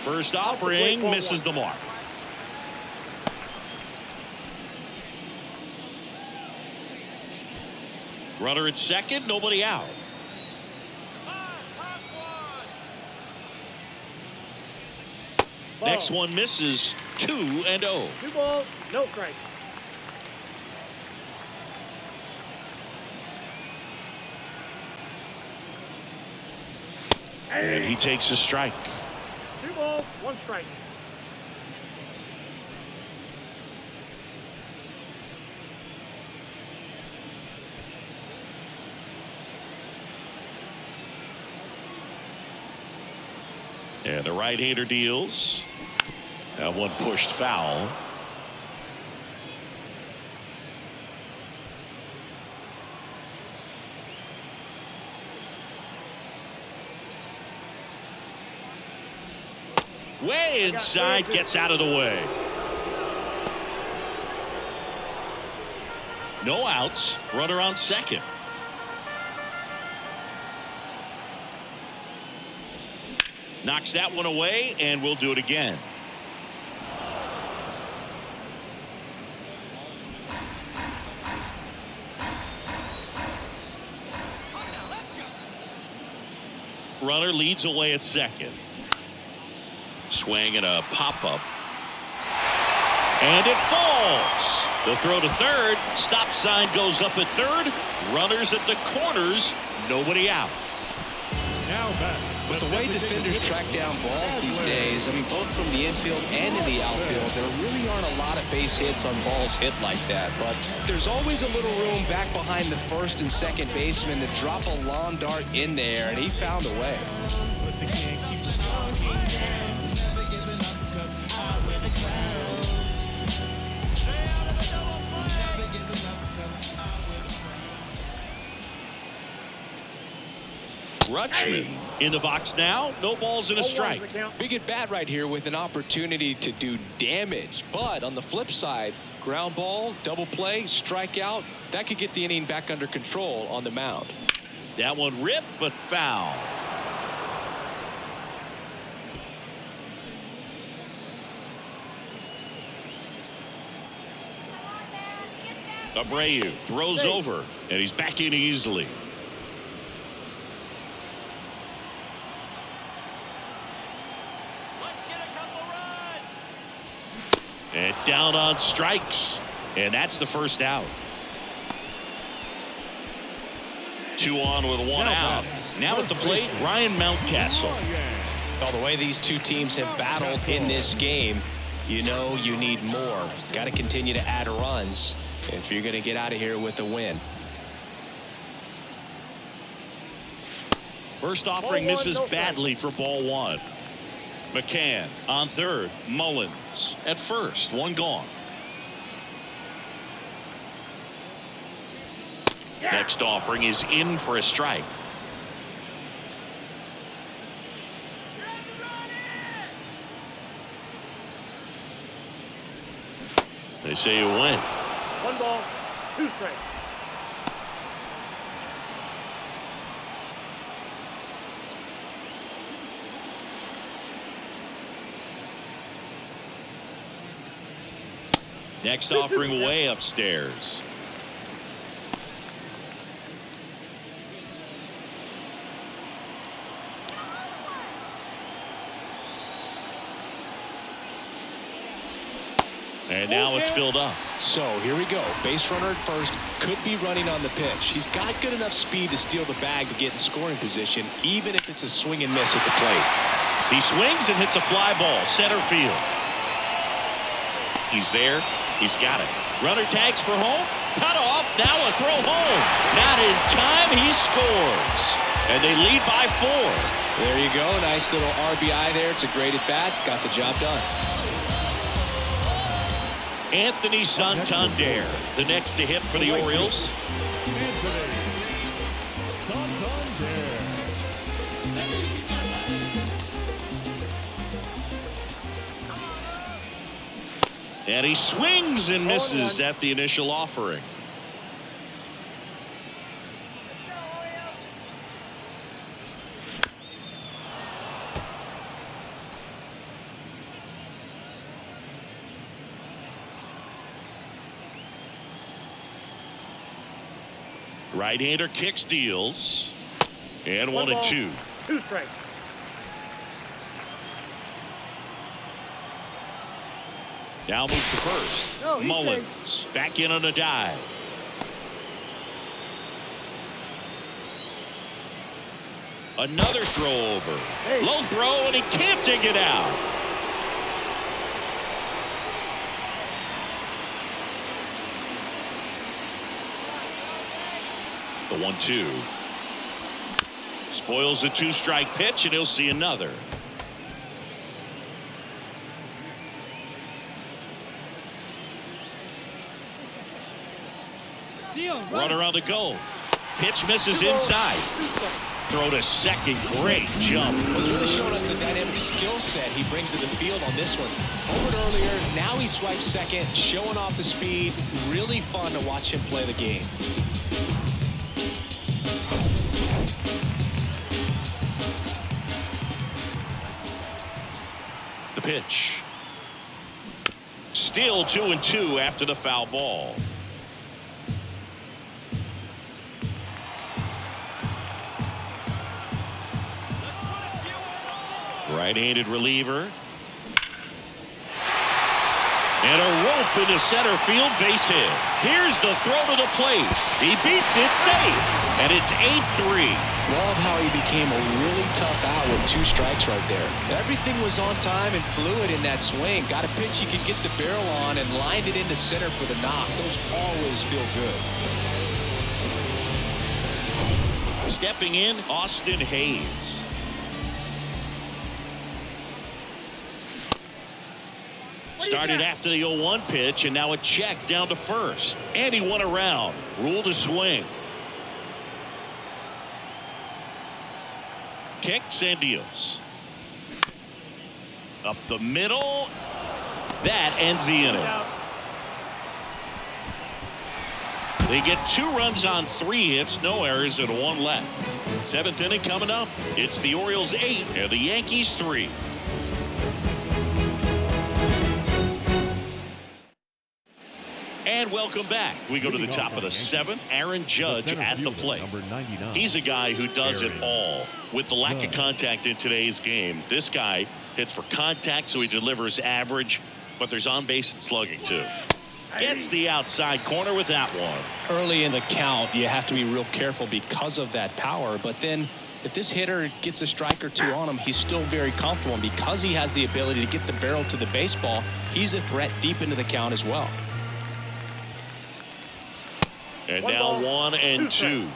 First offering misses the mark. Runner at second, nobody out. Next one misses. 2-0. 2 balls, no strike. And he takes a strike. 2 balls, 1 strike. And the right-hander deals. That one pushed foul. Way inside, gets out of the way. No outs. Runner on second. Knocks that one away, and we'll do it again. Runner leads away at second. Swing and a pop-up. And it falls. The throw to third. Stop sign goes up at third. Runners at the corners. Nobody out. Now back. With the way defenders track down balls these days, I mean, both from the infield and in the outfield, there really aren't a lot of base hits on balls hit like that. But there's always a little room back behind the first and second baseman to drop a long dart in there, and he found a way. Rutschman in the box now. No balls and a strike. Big at bat right here with an opportunity to do damage. But on the flip side, ground ball, double play, strikeout, that could get the inning back under control on the mound. That one ripped, but foul. Abreu throws over, and he's back in easily. And down on strikes. And that's the first out. 2 on with 1 out. Now at the plate, Ryan Mountcastle. Well, the way these two teams have battled in this game, you know you need more. Got to continue to add runs if you're going to get out of here with a win. First offering misses badly for ball 1. McCann on third. Mullins at first. 1 gone. Next offering is in for a strike. They say you win. 1 ball, 2 strikes. Next offering way upstairs. And now it's filled up. So here we go. Base runner at first, could be running on the pitch. He's got good enough speed to steal the bag to get in scoring position, even if it's a swing and miss at the plate. He swings and hits a fly ball center field. He's there. He's got it. Runner tags for home. Cut off. Now a throw home. Not in time. He scores. And they lead by 4. There you go. Nice little RBI there. It's a great at bat. Got the job done. Anthony Santander, the next to hit for the Orioles. And he swings and misses at the initial offering. Right-hander kicks, deals. And 1 and ball, 2. 2 strikes. Now move to first. No, he's Mullins back in on a dive. Another throw over. Hey. Low throw, and he can't dig it out. The 1-2. Spoils the 2-strike pitch, and he'll see another. Runner on the go. Pitch misses inside. Throw to second. Great jump. Well, he's really showing us the dynamic skill set he brings to the field on this one. Over earlier, now he swipes second, showing off the speed. Really fun to watch him play the game. The pitch. Still 2-2 after the foul ball. Right-handed reliever. And a rope into center field, base hit. Here's the throw to the plate. He beats it safe. And it's 8-3. Love how he became a really tough out with 2 strikes right there. Everything was on time and fluid in that swing. Got a pitch he could get the barrel on and lined it into center for the knock. Those always feel good. Stepping in, Austin Hayes. Started after the 0-1 pitch, and now a check down to first. And he won around. Rule to swing. Kicks and deals. Up the middle. That ends the inning. They get 2 runs on 3 hits, no errors, and 1 left. 7th inning coming up. It's the Orioles 8 and the Yankees 3. And welcome back. We go to the top of the 7th. Aaron Judge at the plate. He's a guy who does it all. With the lack of contact in today's game, this guy hits for contact, so he delivers average, but there's on base and slugging too. Gets the outside corner with that one. Early in the count, you have to be real careful because of that power, but then if this hitter gets a strike or 2 on him, he's still very comfortable, and because he has the ability to get the barrel to the baseball, he's a threat deep into the count as well. And now 1 and 2.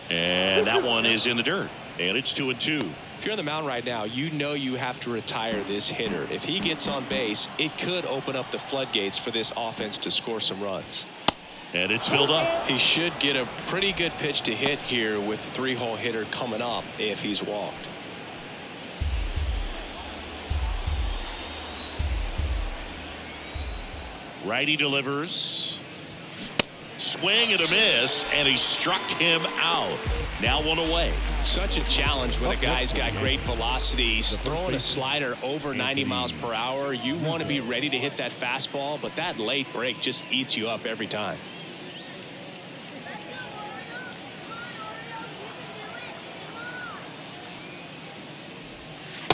And that one is in the dirt. And it's 2 and 2. If you're on the mound right now, you know you have to retire this hitter. If he gets on base, it could open up the floodgates for this offense to score some runs. And it's filled up. He should get a pretty good pitch to hit here with the 3-hole hitter coming up if he's walked. Righty delivers. Swing and a miss, and he struck him out. Now 1 away. Such a challenge when a guy's got great velocity. He's throwing a slider over 90 miles per hour. You want to be ready to hit that fastball, but that late break just eats you up every time.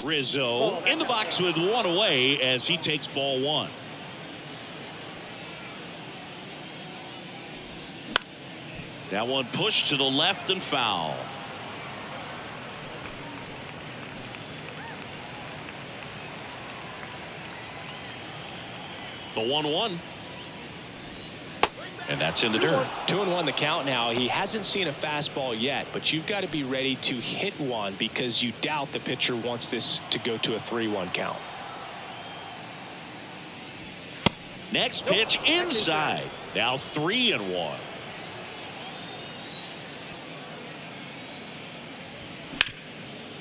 Rizzo in the box with 1 away as he takes ball 1. That one pushed to the left and foul. The 1-1. And that's in the dirt. 2-1 the count now. He hasn't seen a fastball yet, but you've got to be ready to hit one because you doubt the pitcher wants this to go to a 3-1 count. Next pitch inside. Now 3-1.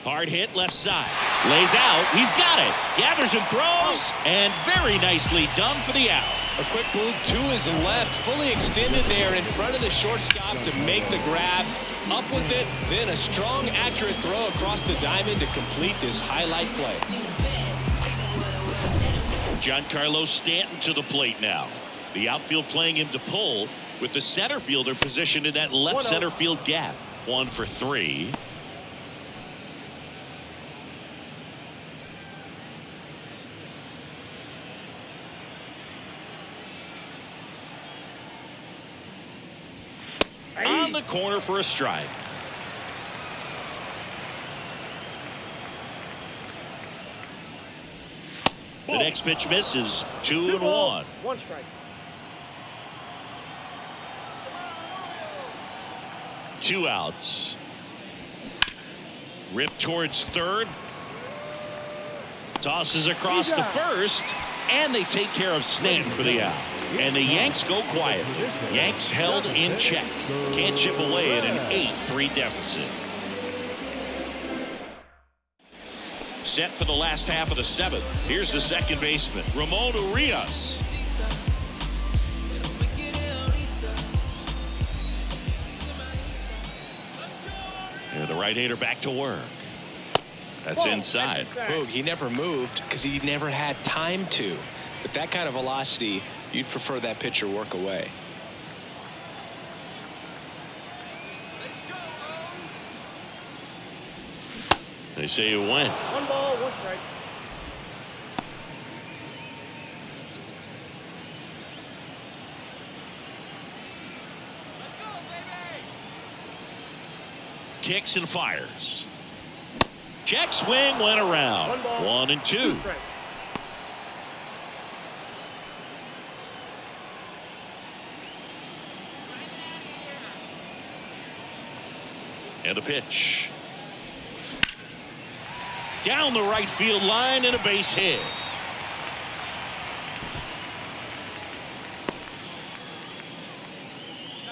Hard hit left side. Lays out. He's got it. Gathers and throws. And very nicely done for the out. A quick move to his left. Fully extended there in front of the shortstop to make the grab. Up with it. Then a strong, accurate throw across the diamond to complete this highlight play. Giancarlo Stanton to the plate now. The outfield playing him to pull with the center fielder positioned in that left center field gap. 1 for 3. On the corner for a strike. The next pitch misses. 2-1. 1 strike. 2 outs. Ripped towards third. Tosses across to first. And they take care of Stanton for the out. And the Yanks go quietly. Yanks held in check. Can't chip away at an 8-3 deficit. Set for the last half of the 7th. Here's the second baseman, Ramon Urias. And the right-hander back to work. That's inside. Boog, he never moved because he never had time to. But that kind of velocity, you'd prefer that pitcher work away. They say you win. 1 ball, 1 strike. Kicks and fires. Check swing went around. 1 ball, 1 and 2. 2 strikes. And a pitch. Down the right field line and a base hit.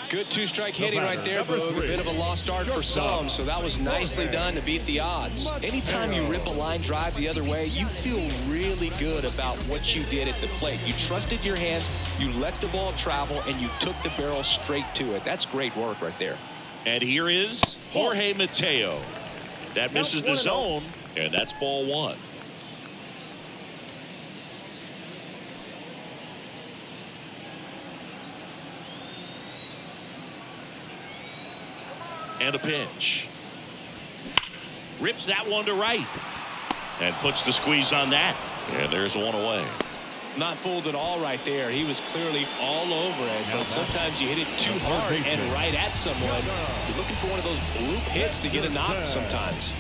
Good 2-strike hitting right there, Boog. A bit of a lost start for some, so that was nicely done to beat the odds. Anytime you rip a line drive the other way, you feel really good about what you did at the plate. You trusted your hands, you let the ball travel, and you took the barrel straight to it. That's great work right there. And here is Jorge Mateo. That misses the zone, and that's ball 1. And a pitch. Rips that one to right. And puts the squeeze on that. And there's 1 away. Not fooled at all right there. He was clearly all over it, but sometimes you hit it too hard and right at someone. You're looking for one of those bloop hits to get a knock sometimes.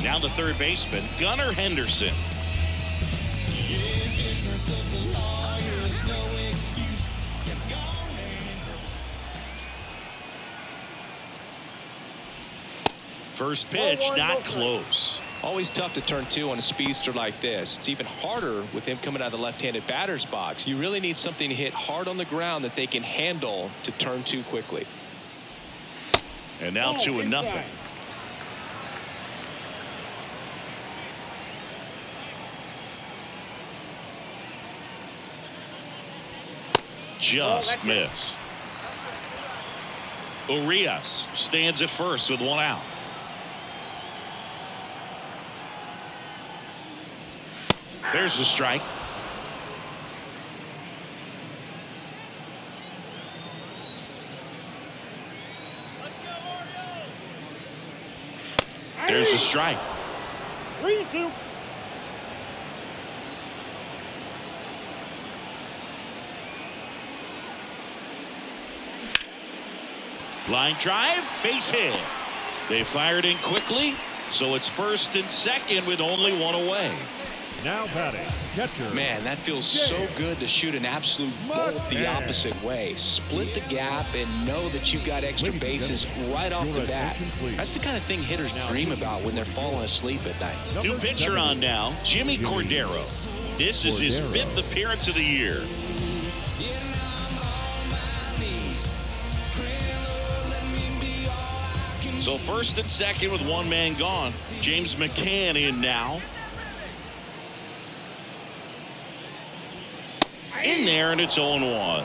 Now the third baseman, Gunnar Henderson. First pitch, not close. Always tough to turn 2 on a speedster like this. It's even harder with him coming out of the left-handed batter's box. You really need something to hit hard on the ground that they can handle to turn 2 quickly. And now 2-0. Just missed. Urias stands at first with 1 out. There's the strike. There's the strike. 3-2. Line drive, base hit. They fired in quickly, so it's first and second with only 1 away. Now batting, catcher. Man, that feels so good to shoot an absolute bolt the opposite way. Split the gap and know that you've got extra bases right off the bat. That's the kind of thing hitters dream about when they're falling asleep at night. New pitcher on now, Jimmy Cordero. This is his 5th appearance of the year. So first and second with 1 man gone. James McCann in now. In there, and it's 0-1.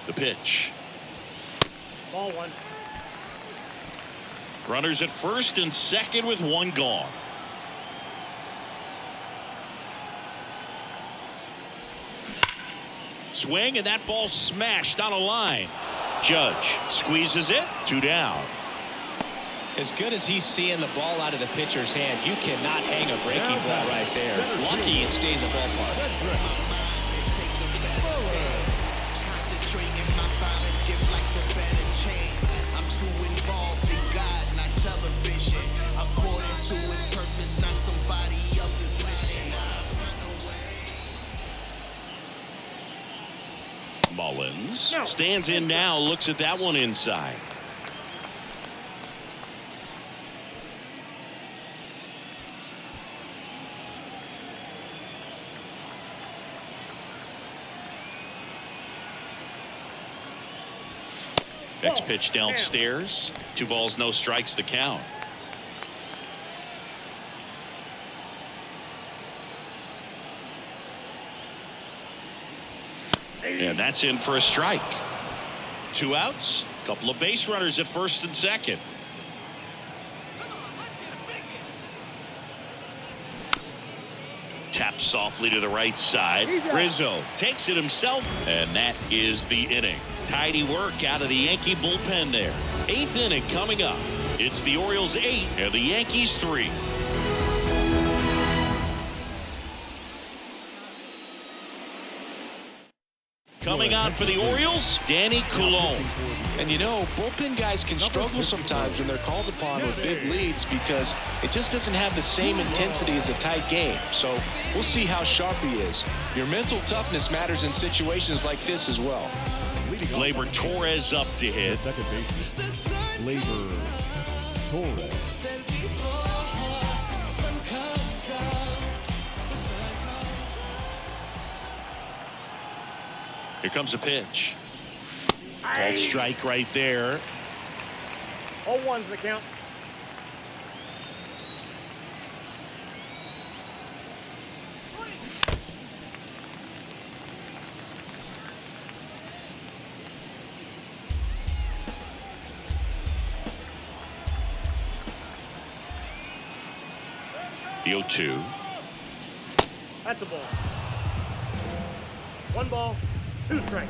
The pitch. Ball one. Runners at first and second with one gone. Swing, and that ball smashed on a line. Judge squeezes it. 2 down. As good as he's seeing the ball out of the pitcher's hand, you cannot hang a breaking ball right there. Lucky it stayed in the ballpark. Mullins stands in now, looks at that one inside. Next pitch downstairs. 2 balls, no strikes, the count. And that's in for a strike. 2 outs. Couple of base runners at first and second. Taps softly to the right side. Rizzo takes it himself, and that is the inning. Tidy work out of the Yankee bullpen there. 8th inning coming up. It's the Orioles 8 and the Yankees 3. Coming on for the Orioles, Danny Coulombe. And you know, bullpen guys can struggle sometimes when they're called upon with big leads because it just doesn't have the same intensity as a tight game. So we'll see how sharp he is. Your mental toughness matters in situations like this as well. Gleyber Torres up to hit. Second baseman, Gleyber Torres. Here comes a pitch. Called strike right there. 0-1's the count. The 0-2. That's a ball. 1 ball, 2 strikes.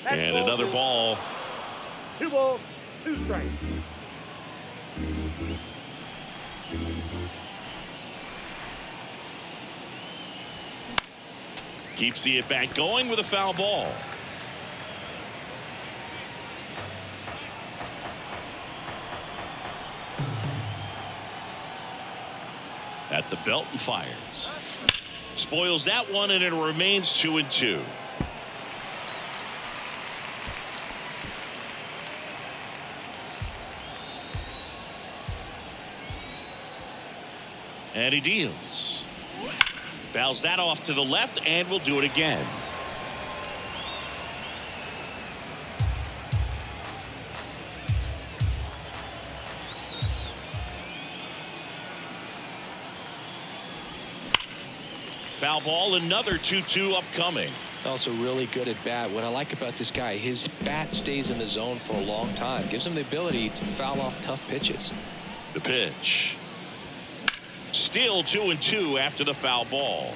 And another ball. 2 balls, 2 strikes. Keeps the at-bat going with a foul ball. At the belt and fires. Spoils that one, and it remains 2-2. And he deals. Fouls that off to the left, and will do it again. Foul ball, another 2-2 upcoming. Also really good at bat. What I like about this guy, his bat stays in the zone for a long time. Gives him the ability to foul off tough pitches. The pitch. Still 2-2 after the foul ball.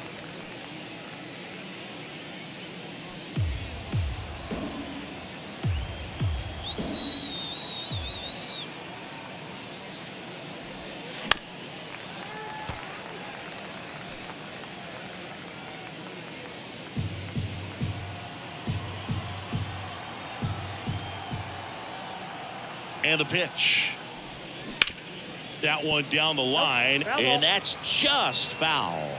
And the pitch. That one down the line, and that's just foul.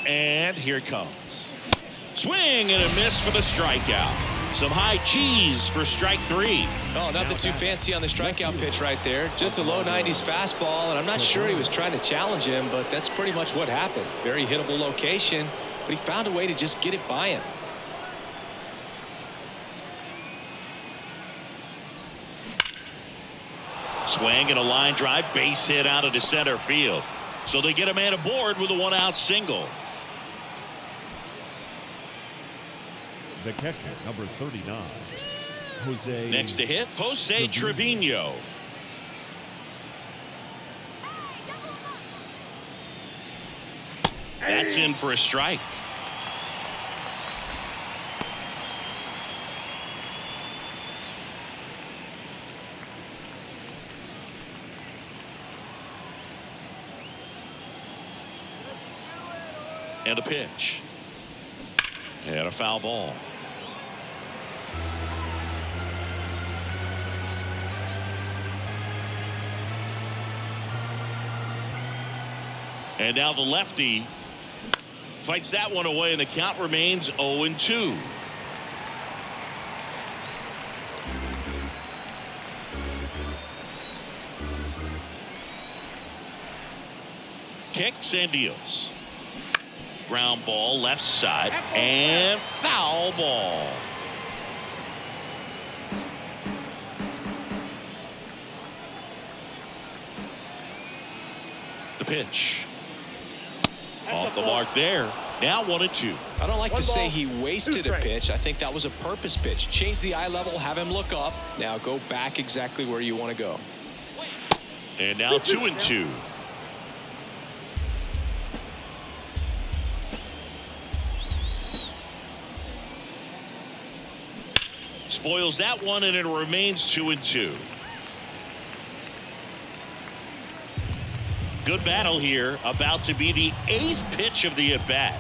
And here it comes. Swing and a miss for the strikeout. Some high cheese for strike 3. Oh, nothing too fancy on the strikeout pitch right there. Just a low 90s fastball, and I'm not sure he was trying to challenge him, but that's pretty much what happened. Very hittable location, but he found a way to just get it by him. Swing and a line drive, base hit out into center field. So they get a man aboard with a 1-out single. The catcher, number 39, Jose. Next to hit, Jose Trevino. That's in for a strike. And a pitch. And a foul ball. And now the lefty fights that one away, and the count remains 0-2. Kicks and deals. Ground ball left side and foul ball. The pitch. Off the mark there. Now 1-2. I don't like to say he wasted a pitch. I think that was a purpose pitch. Change the eye level, have him look up. Now go back exactly where you want to go. And now 2-2. Spoils that one, and it remains 2-2. Good battle here. About to be the 8th pitch of the at-bat.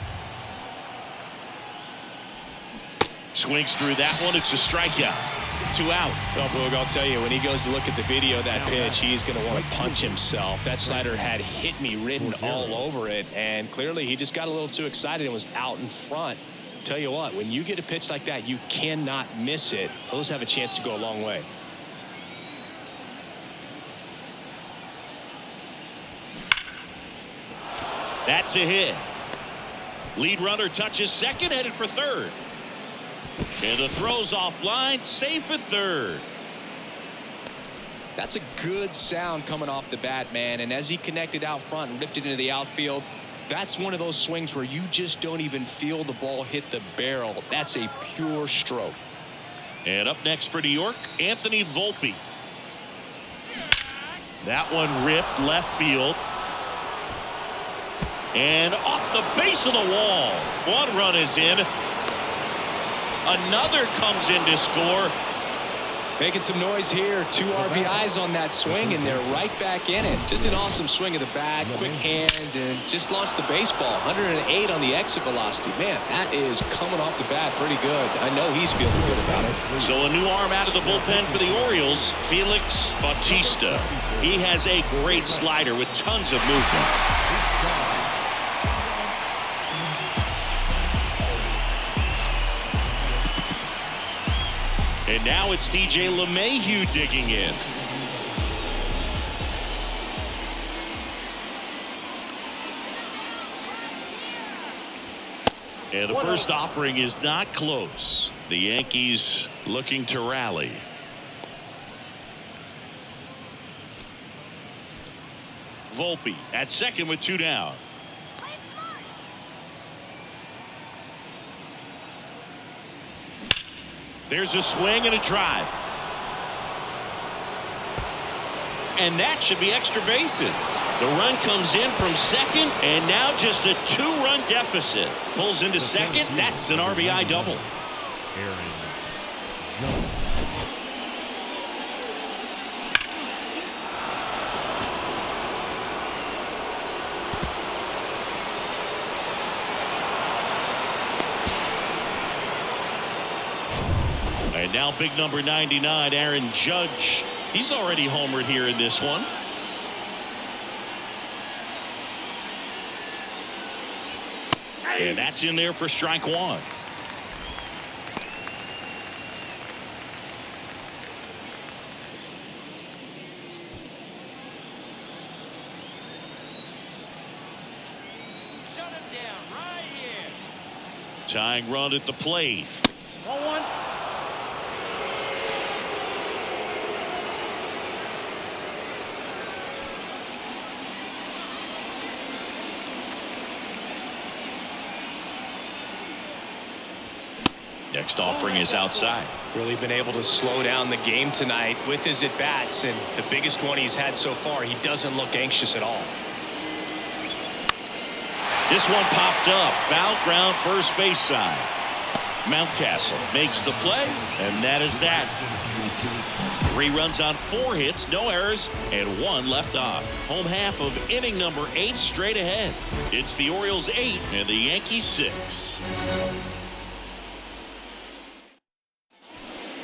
Swings through that one. It's a strikeout. 2 out. Well, Boog, I'll tell you, when he goes to look at the video of that pitch, he's going to want to punch himself. That slider had hit me written all over it, and clearly he just got a little too excited and was out in front. Tell you what, when you get a pitch like that, you cannot miss it. Those have a chance to go a long way. That's a hit. Lead runner touches second, headed for third. And the throw's offline, safe at third. That's a good sound coming off the bat, man. And as he connected out front and ripped it into the outfield, that's one of those swings where you just don't even feel the ball hit the barrel. That's a pure stroke. And up next for New York, Anthony Volpe. That one ripped left field. And off the base of the wall. One run is in. Another comes in to score. Making some noise here. 2 RBIs on that swing, and they're right back in it. Just an awesome swing of the bat, quick hands, and just launched the baseball. 108 on the exit velocity. Man, that is coming off the bat pretty good. I know he's feeling good about it. So a new arm out of the bullpen for the Orioles, Felix Bautista. He has a great slider with tons of movement. And now it's DJ LeMahieu digging in. And the first offering is not close. The Yankees looking to rally. Volpe at second with 2 down. There's a swing and a drive. And that should be extra bases. The run comes in from second, and now just a 2-run deficit. Pulls into second. That's an RBI double. And now big number 99, Aaron Judge. He's already homered here in this one. And that's in there for strike 1. Tying run at the plate. 1-1. Next offering is outside. Really been able to slow down the game tonight with his at-bats, and the biggest one he's had so far. He doesn't look anxious at all. This one popped up. Foul ground, first base side. Mountcastle makes the play, and that is that. 3 runs on 4 hits, no errors, and 1 left on. Home half of inning number 8 straight ahead. It's the Orioles 8 and the Yankees 6.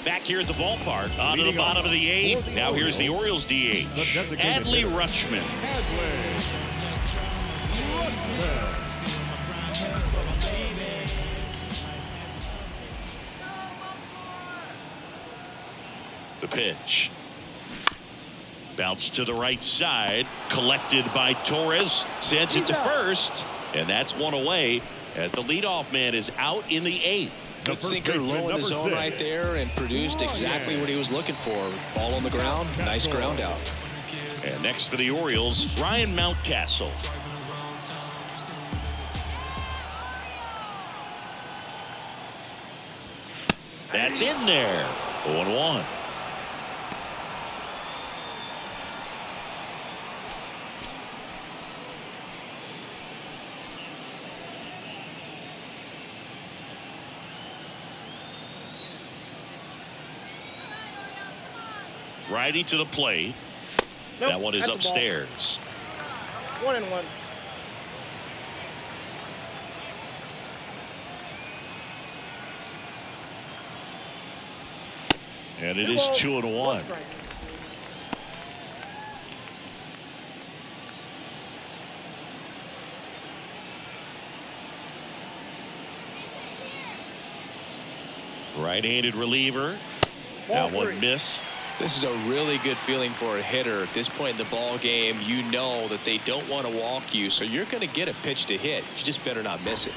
Back here at the ballpark, on to the bottom of the 8th. Now here's the Orioles DH, Adley Rutschman. The pitch. Bounce to the right side. Collected by Torres. Sends it to first. And that's one away as the leadoff man is out in the 8th. Good sinker low in the zone right there and produced exactly what he was looking for. Ball on the ground. Nice ground out. And next for the Orioles, Ryan Mountcastle. That's in there. 0-1. Righty to the plate. Nope, that one is that's a ball. upstairs. 1-1. And it is 2-1. Right-handed reliever. That one missed. This is a really good feeling for a hitter at this point in the ball game. You know that they don't want to walk you, so you're going to get a pitch to hit. You just better not miss it.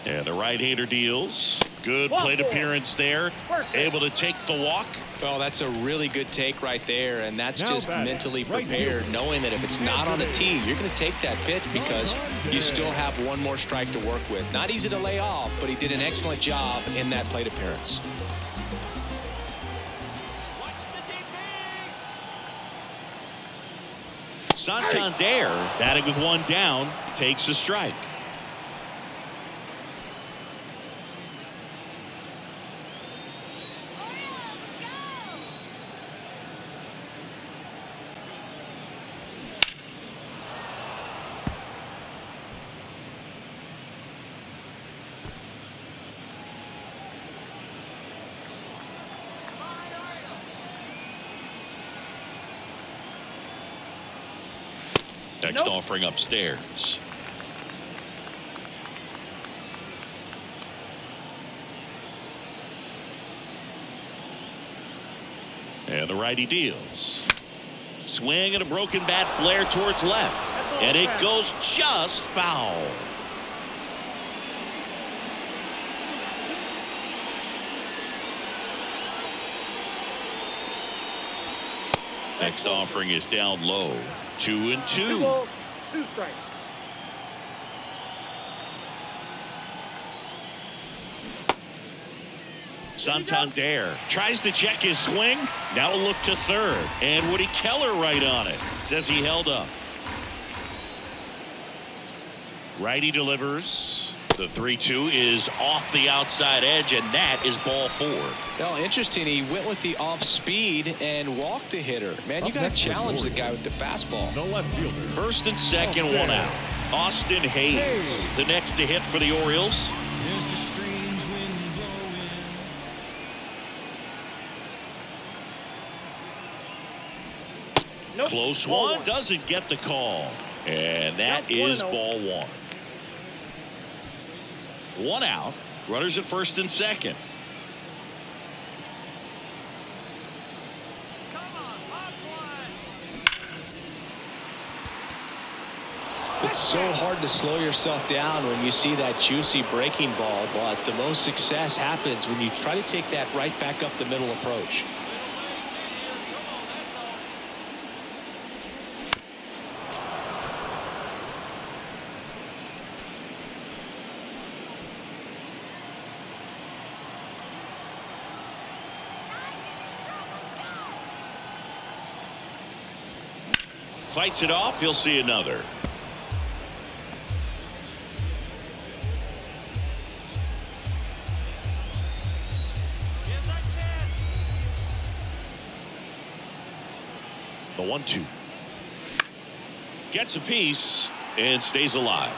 And the right-hander deals. Good plate appearance there. Able to take the walk. Well, that's a really good take right there, and that's just mentally prepared, knowing that if it's not on a tee, you're going to take that pitch because you still have one more strike to work with. Not easy to lay off, but he did an excellent job in that plate appearance. Santander, batting with 1 down, takes a strike. Next offering upstairs. And the righty deals. Swing and a broken bat flare towards left. And it goes just foul. Next offering is down low. 2-2. 2 balls, 2 strikes. Santander tries to check his swing. Now a look to third. And Woody Keller right on it. Says he held up. Righty delivers. The 3-2 is off the outside edge, and that is ball 4. Well, interesting. He went with the off speed and walked the hitter. Man, you got to challenge the guy with the fastball. The left fielder. First and second, 1 out. Austin Hayes, the next to hit for the Orioles. Nope. Close Ball one, doesn't get the call. And that is ball 1. 1 out. Runners at first and second. It's so hard to slow yourself down when you see that juicy breaking ball, but the most success happens when you try to take that right back up the middle approach. Fights it off. He'll see another. The 1-2. Gets a piece and stays alive.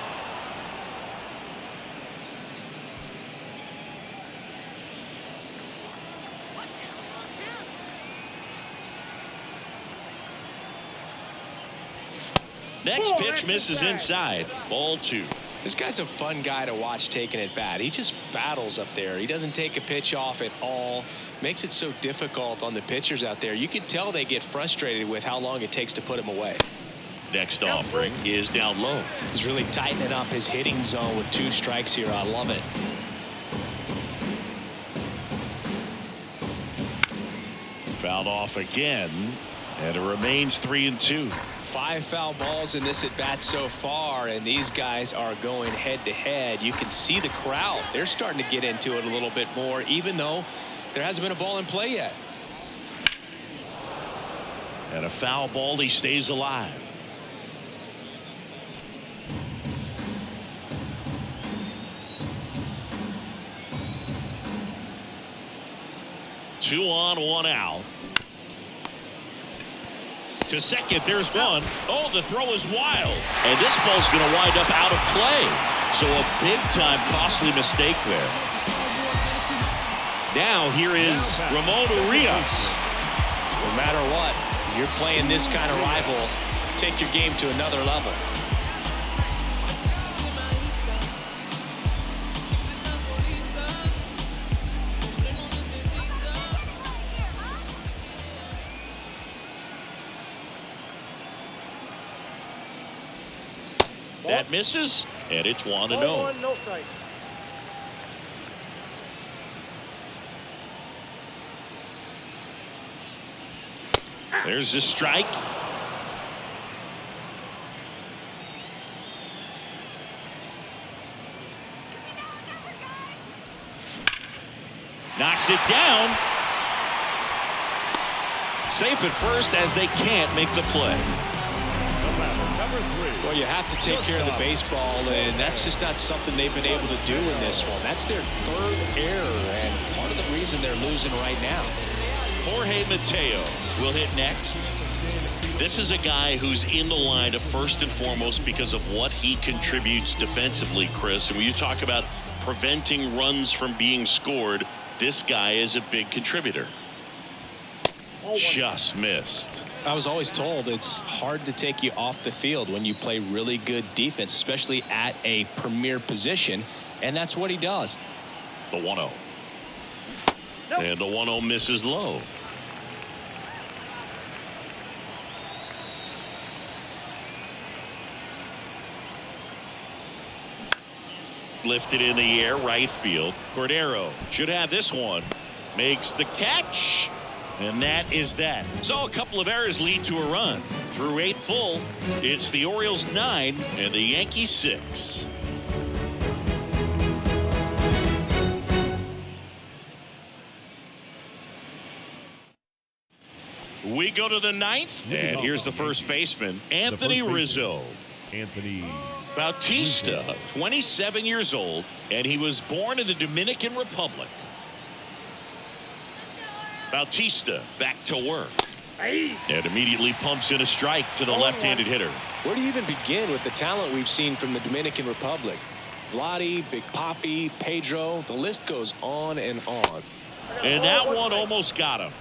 Next pitch misses inside. Ball 2. This guy's a fun guy to watch taking at bat. He just battles up there. He doesn't take a pitch off at all. Makes it so difficult on the pitchers out there. You can tell they get frustrated with how long it takes to put him away. Next offering is down low. He's really tightening up his hitting zone with 2 strikes here. I love it. Fouled off again, and it remains 3-2. 5 foul balls in this at bat so far, and these guys are going head to head. You can see the crowd. They're starting to get into it a little bit more, even though there hasn't been a ball in play yet. And a foul ball. He stays alive. Two on, 1 out. To second, there's one. Oh, the throw is wild. And this ball's going to wind up out of play. So a big-time costly mistake there. Now here is Ramon Urias. No matter what, you're playing this kind of rival, take your game to another level. That misses, and it's 1-0. 1-1, no strike. There's the strike. Knocks it down. Safe at first as they can't make the play. Well, you have to take care of the baseball, and that's just not something they've been able to do in this one. That's their 3rd error, and part of the reason they're losing right now. Jorge Mateo will hit next. This is a guy who's in the lineup first and foremost because of what he contributes defensively, Chris. And when you talk about preventing runs from being scored, this guy is a big contributor. Just missed. I was always told it's hard to take you off the field when you play really good defense, especially at a premier position, and that's what he does. The 1-0. And the 1-0 misses low. Lifted in the air, right field. Cordero should have this one. Makes the catch. And that is that. So a couple of errors lead to a run. Through 8 full, it's the Orioles 9 and the Yankees 6. We go to the 9th, and here's the first baseman, Anthony Rizzo. Anthony Bautista, 27 years old, and he was born in the Dominican Republic. Bautista back to work. And immediately pumps in a strike to the left-handed hitter. Where do you even begin with the talent we've seen from the Dominican Republic? Vladdy, Big Papi, Pedro, the list goes on and on. And that one almost got him.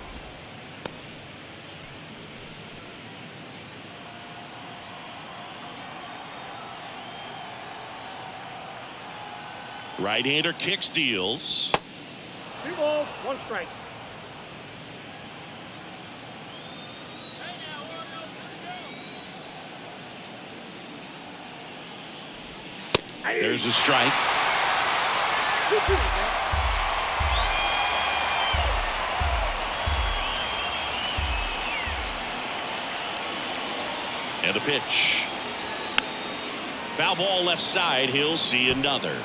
Right-hander kicks, deals. 2 balls, 1 strike. There's a strike. And a pitch. Foul ball left side. He'll see another.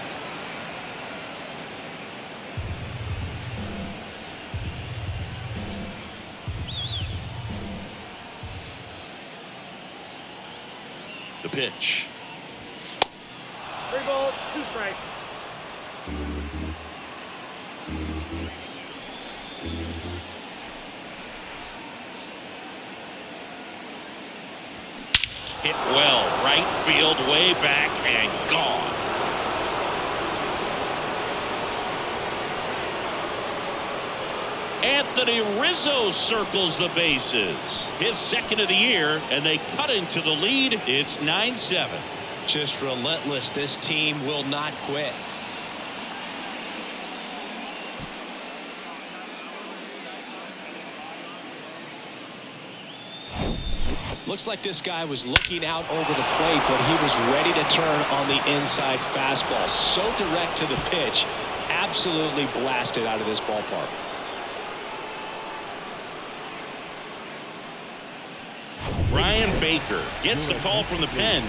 The pitch. 3 balls, 2 strikes. Hit well, right field, way back and gone. Anthony Rizzo circles the bases. His second of the year, and they cut into the lead. It's 9-7. Just relentless. This team will not quit. Looks like this guy was looking out over the plate, but he was ready to turn on the inside fastball. So direct to the pitch. Absolutely blasted out of this ballpark. Ryan Baker gets the call from the pen.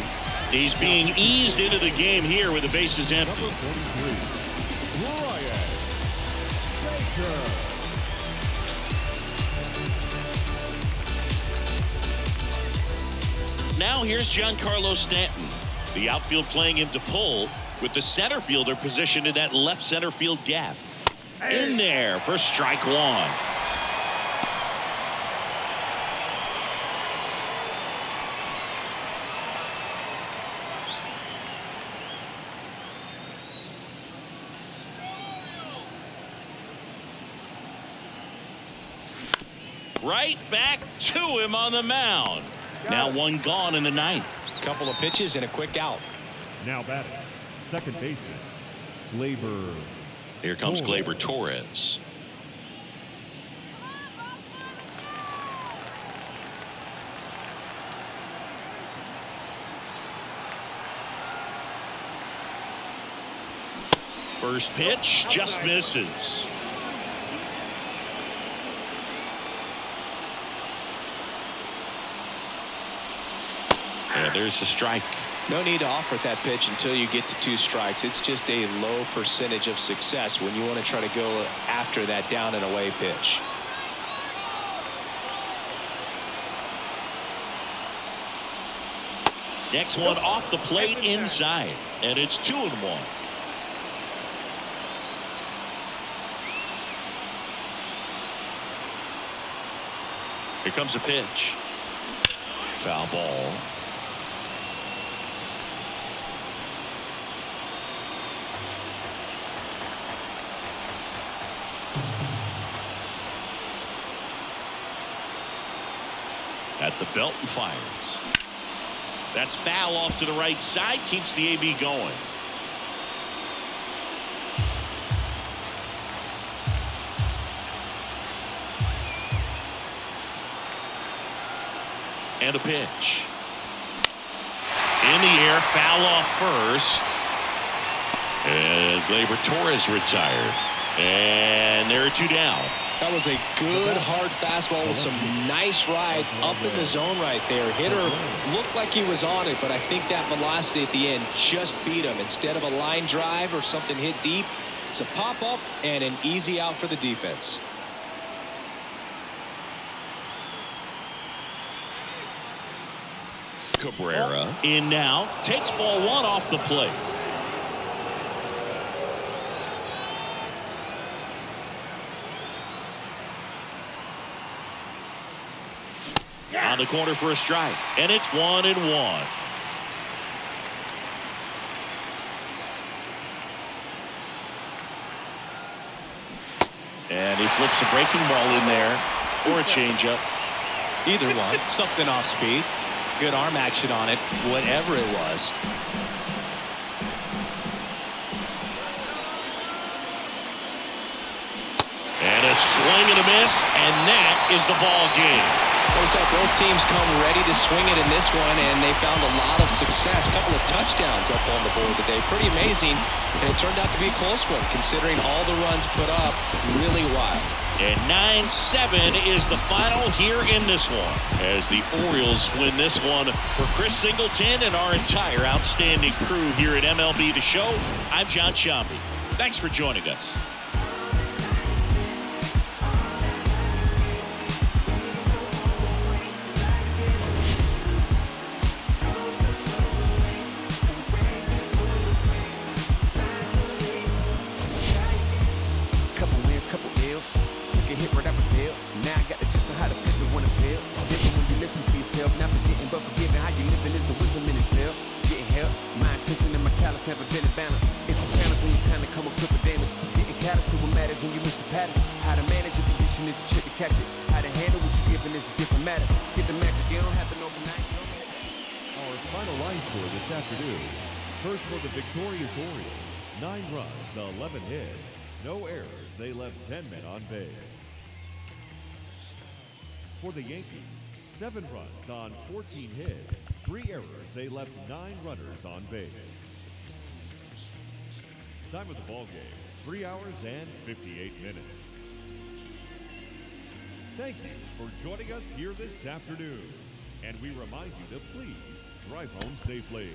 He's being eased into the game here with the bases empty. Number 43, Ryan Baker. Now here's Giancarlo Stanton. The outfield playing him to pull with the center fielder positioned in that left center field gap. In there for strike one. Right back to him on the mound. Now one gone in the ninth. Couple of pitches and a quick out. Now batting, second baseman, Gleyber. Here comes Torres. Gleyber Torres. First pitch just misses. And there's the strike. No need to offer that pitch until you get to 2 strikes. It's just a low percentage of success when you want to try to go after that down and away pitch. Next one off the plate inside, and it's 2-1. Here comes a pitch. Foul ball. At the belt and fires. That's foul off to the right side. Keeps the AB going. And a pitch. In the air, foul off first. And Gleyber Torres retired. And there are 2 down. That was a good hard fastball with some nice ride up in the zone right there. Hitter looked like he was on it, but I think that velocity at the end just beat him. Instead of a line drive or something hit deep, it's a pop up and an easy out for the defense. Cabrera in now, takes ball 1 off the plate. On the corner for a strike, and it's 1-1. And he flips a breaking ball in there, or a changeup. Either one, something off speed. Good arm action on it, whatever it was. And a swing and a miss, and that is the ball game. We saw both teams come ready to swing it in this one, and they found a lot of success. A couple of touchdowns up on the board today. Pretty amazing, and it turned out to be a close one, considering all the runs put up. Really wild. And 9-7 is the final here in this one, as the Orioles win this one. For Chris Singleton and our entire outstanding crew here at MLB The Show, I'm John Shambi. Thanks for joining us. Couple wins, couple ills. Took a hit right out the field. Now I got to just know how to flip it when I feel. Different when you listen to yourself. Not forgetting but forgiving. How you living is the wisdom in itself. Getting help. My intention and my callous never been in balance. It's a challenge when you're trying to come up with damage. Getting callous to what matters and you miss the pattern. How to manage a condition is to trick to catch it. How to handle what you're giving is a different matter. Skip the magic. It don't happen overnight. Our final line score this afternoon. First for the victorious Orioles, 9 runs, 11 hits, no errors. They left 10 men on base. For the Yankees, 7 runs on 14 hits, 3 errors. They left 9 runners on base. Time of the ball game, 3 hours and 58 minutes. Thank you for joining us here this afternoon. And we remind you to please drive home safely.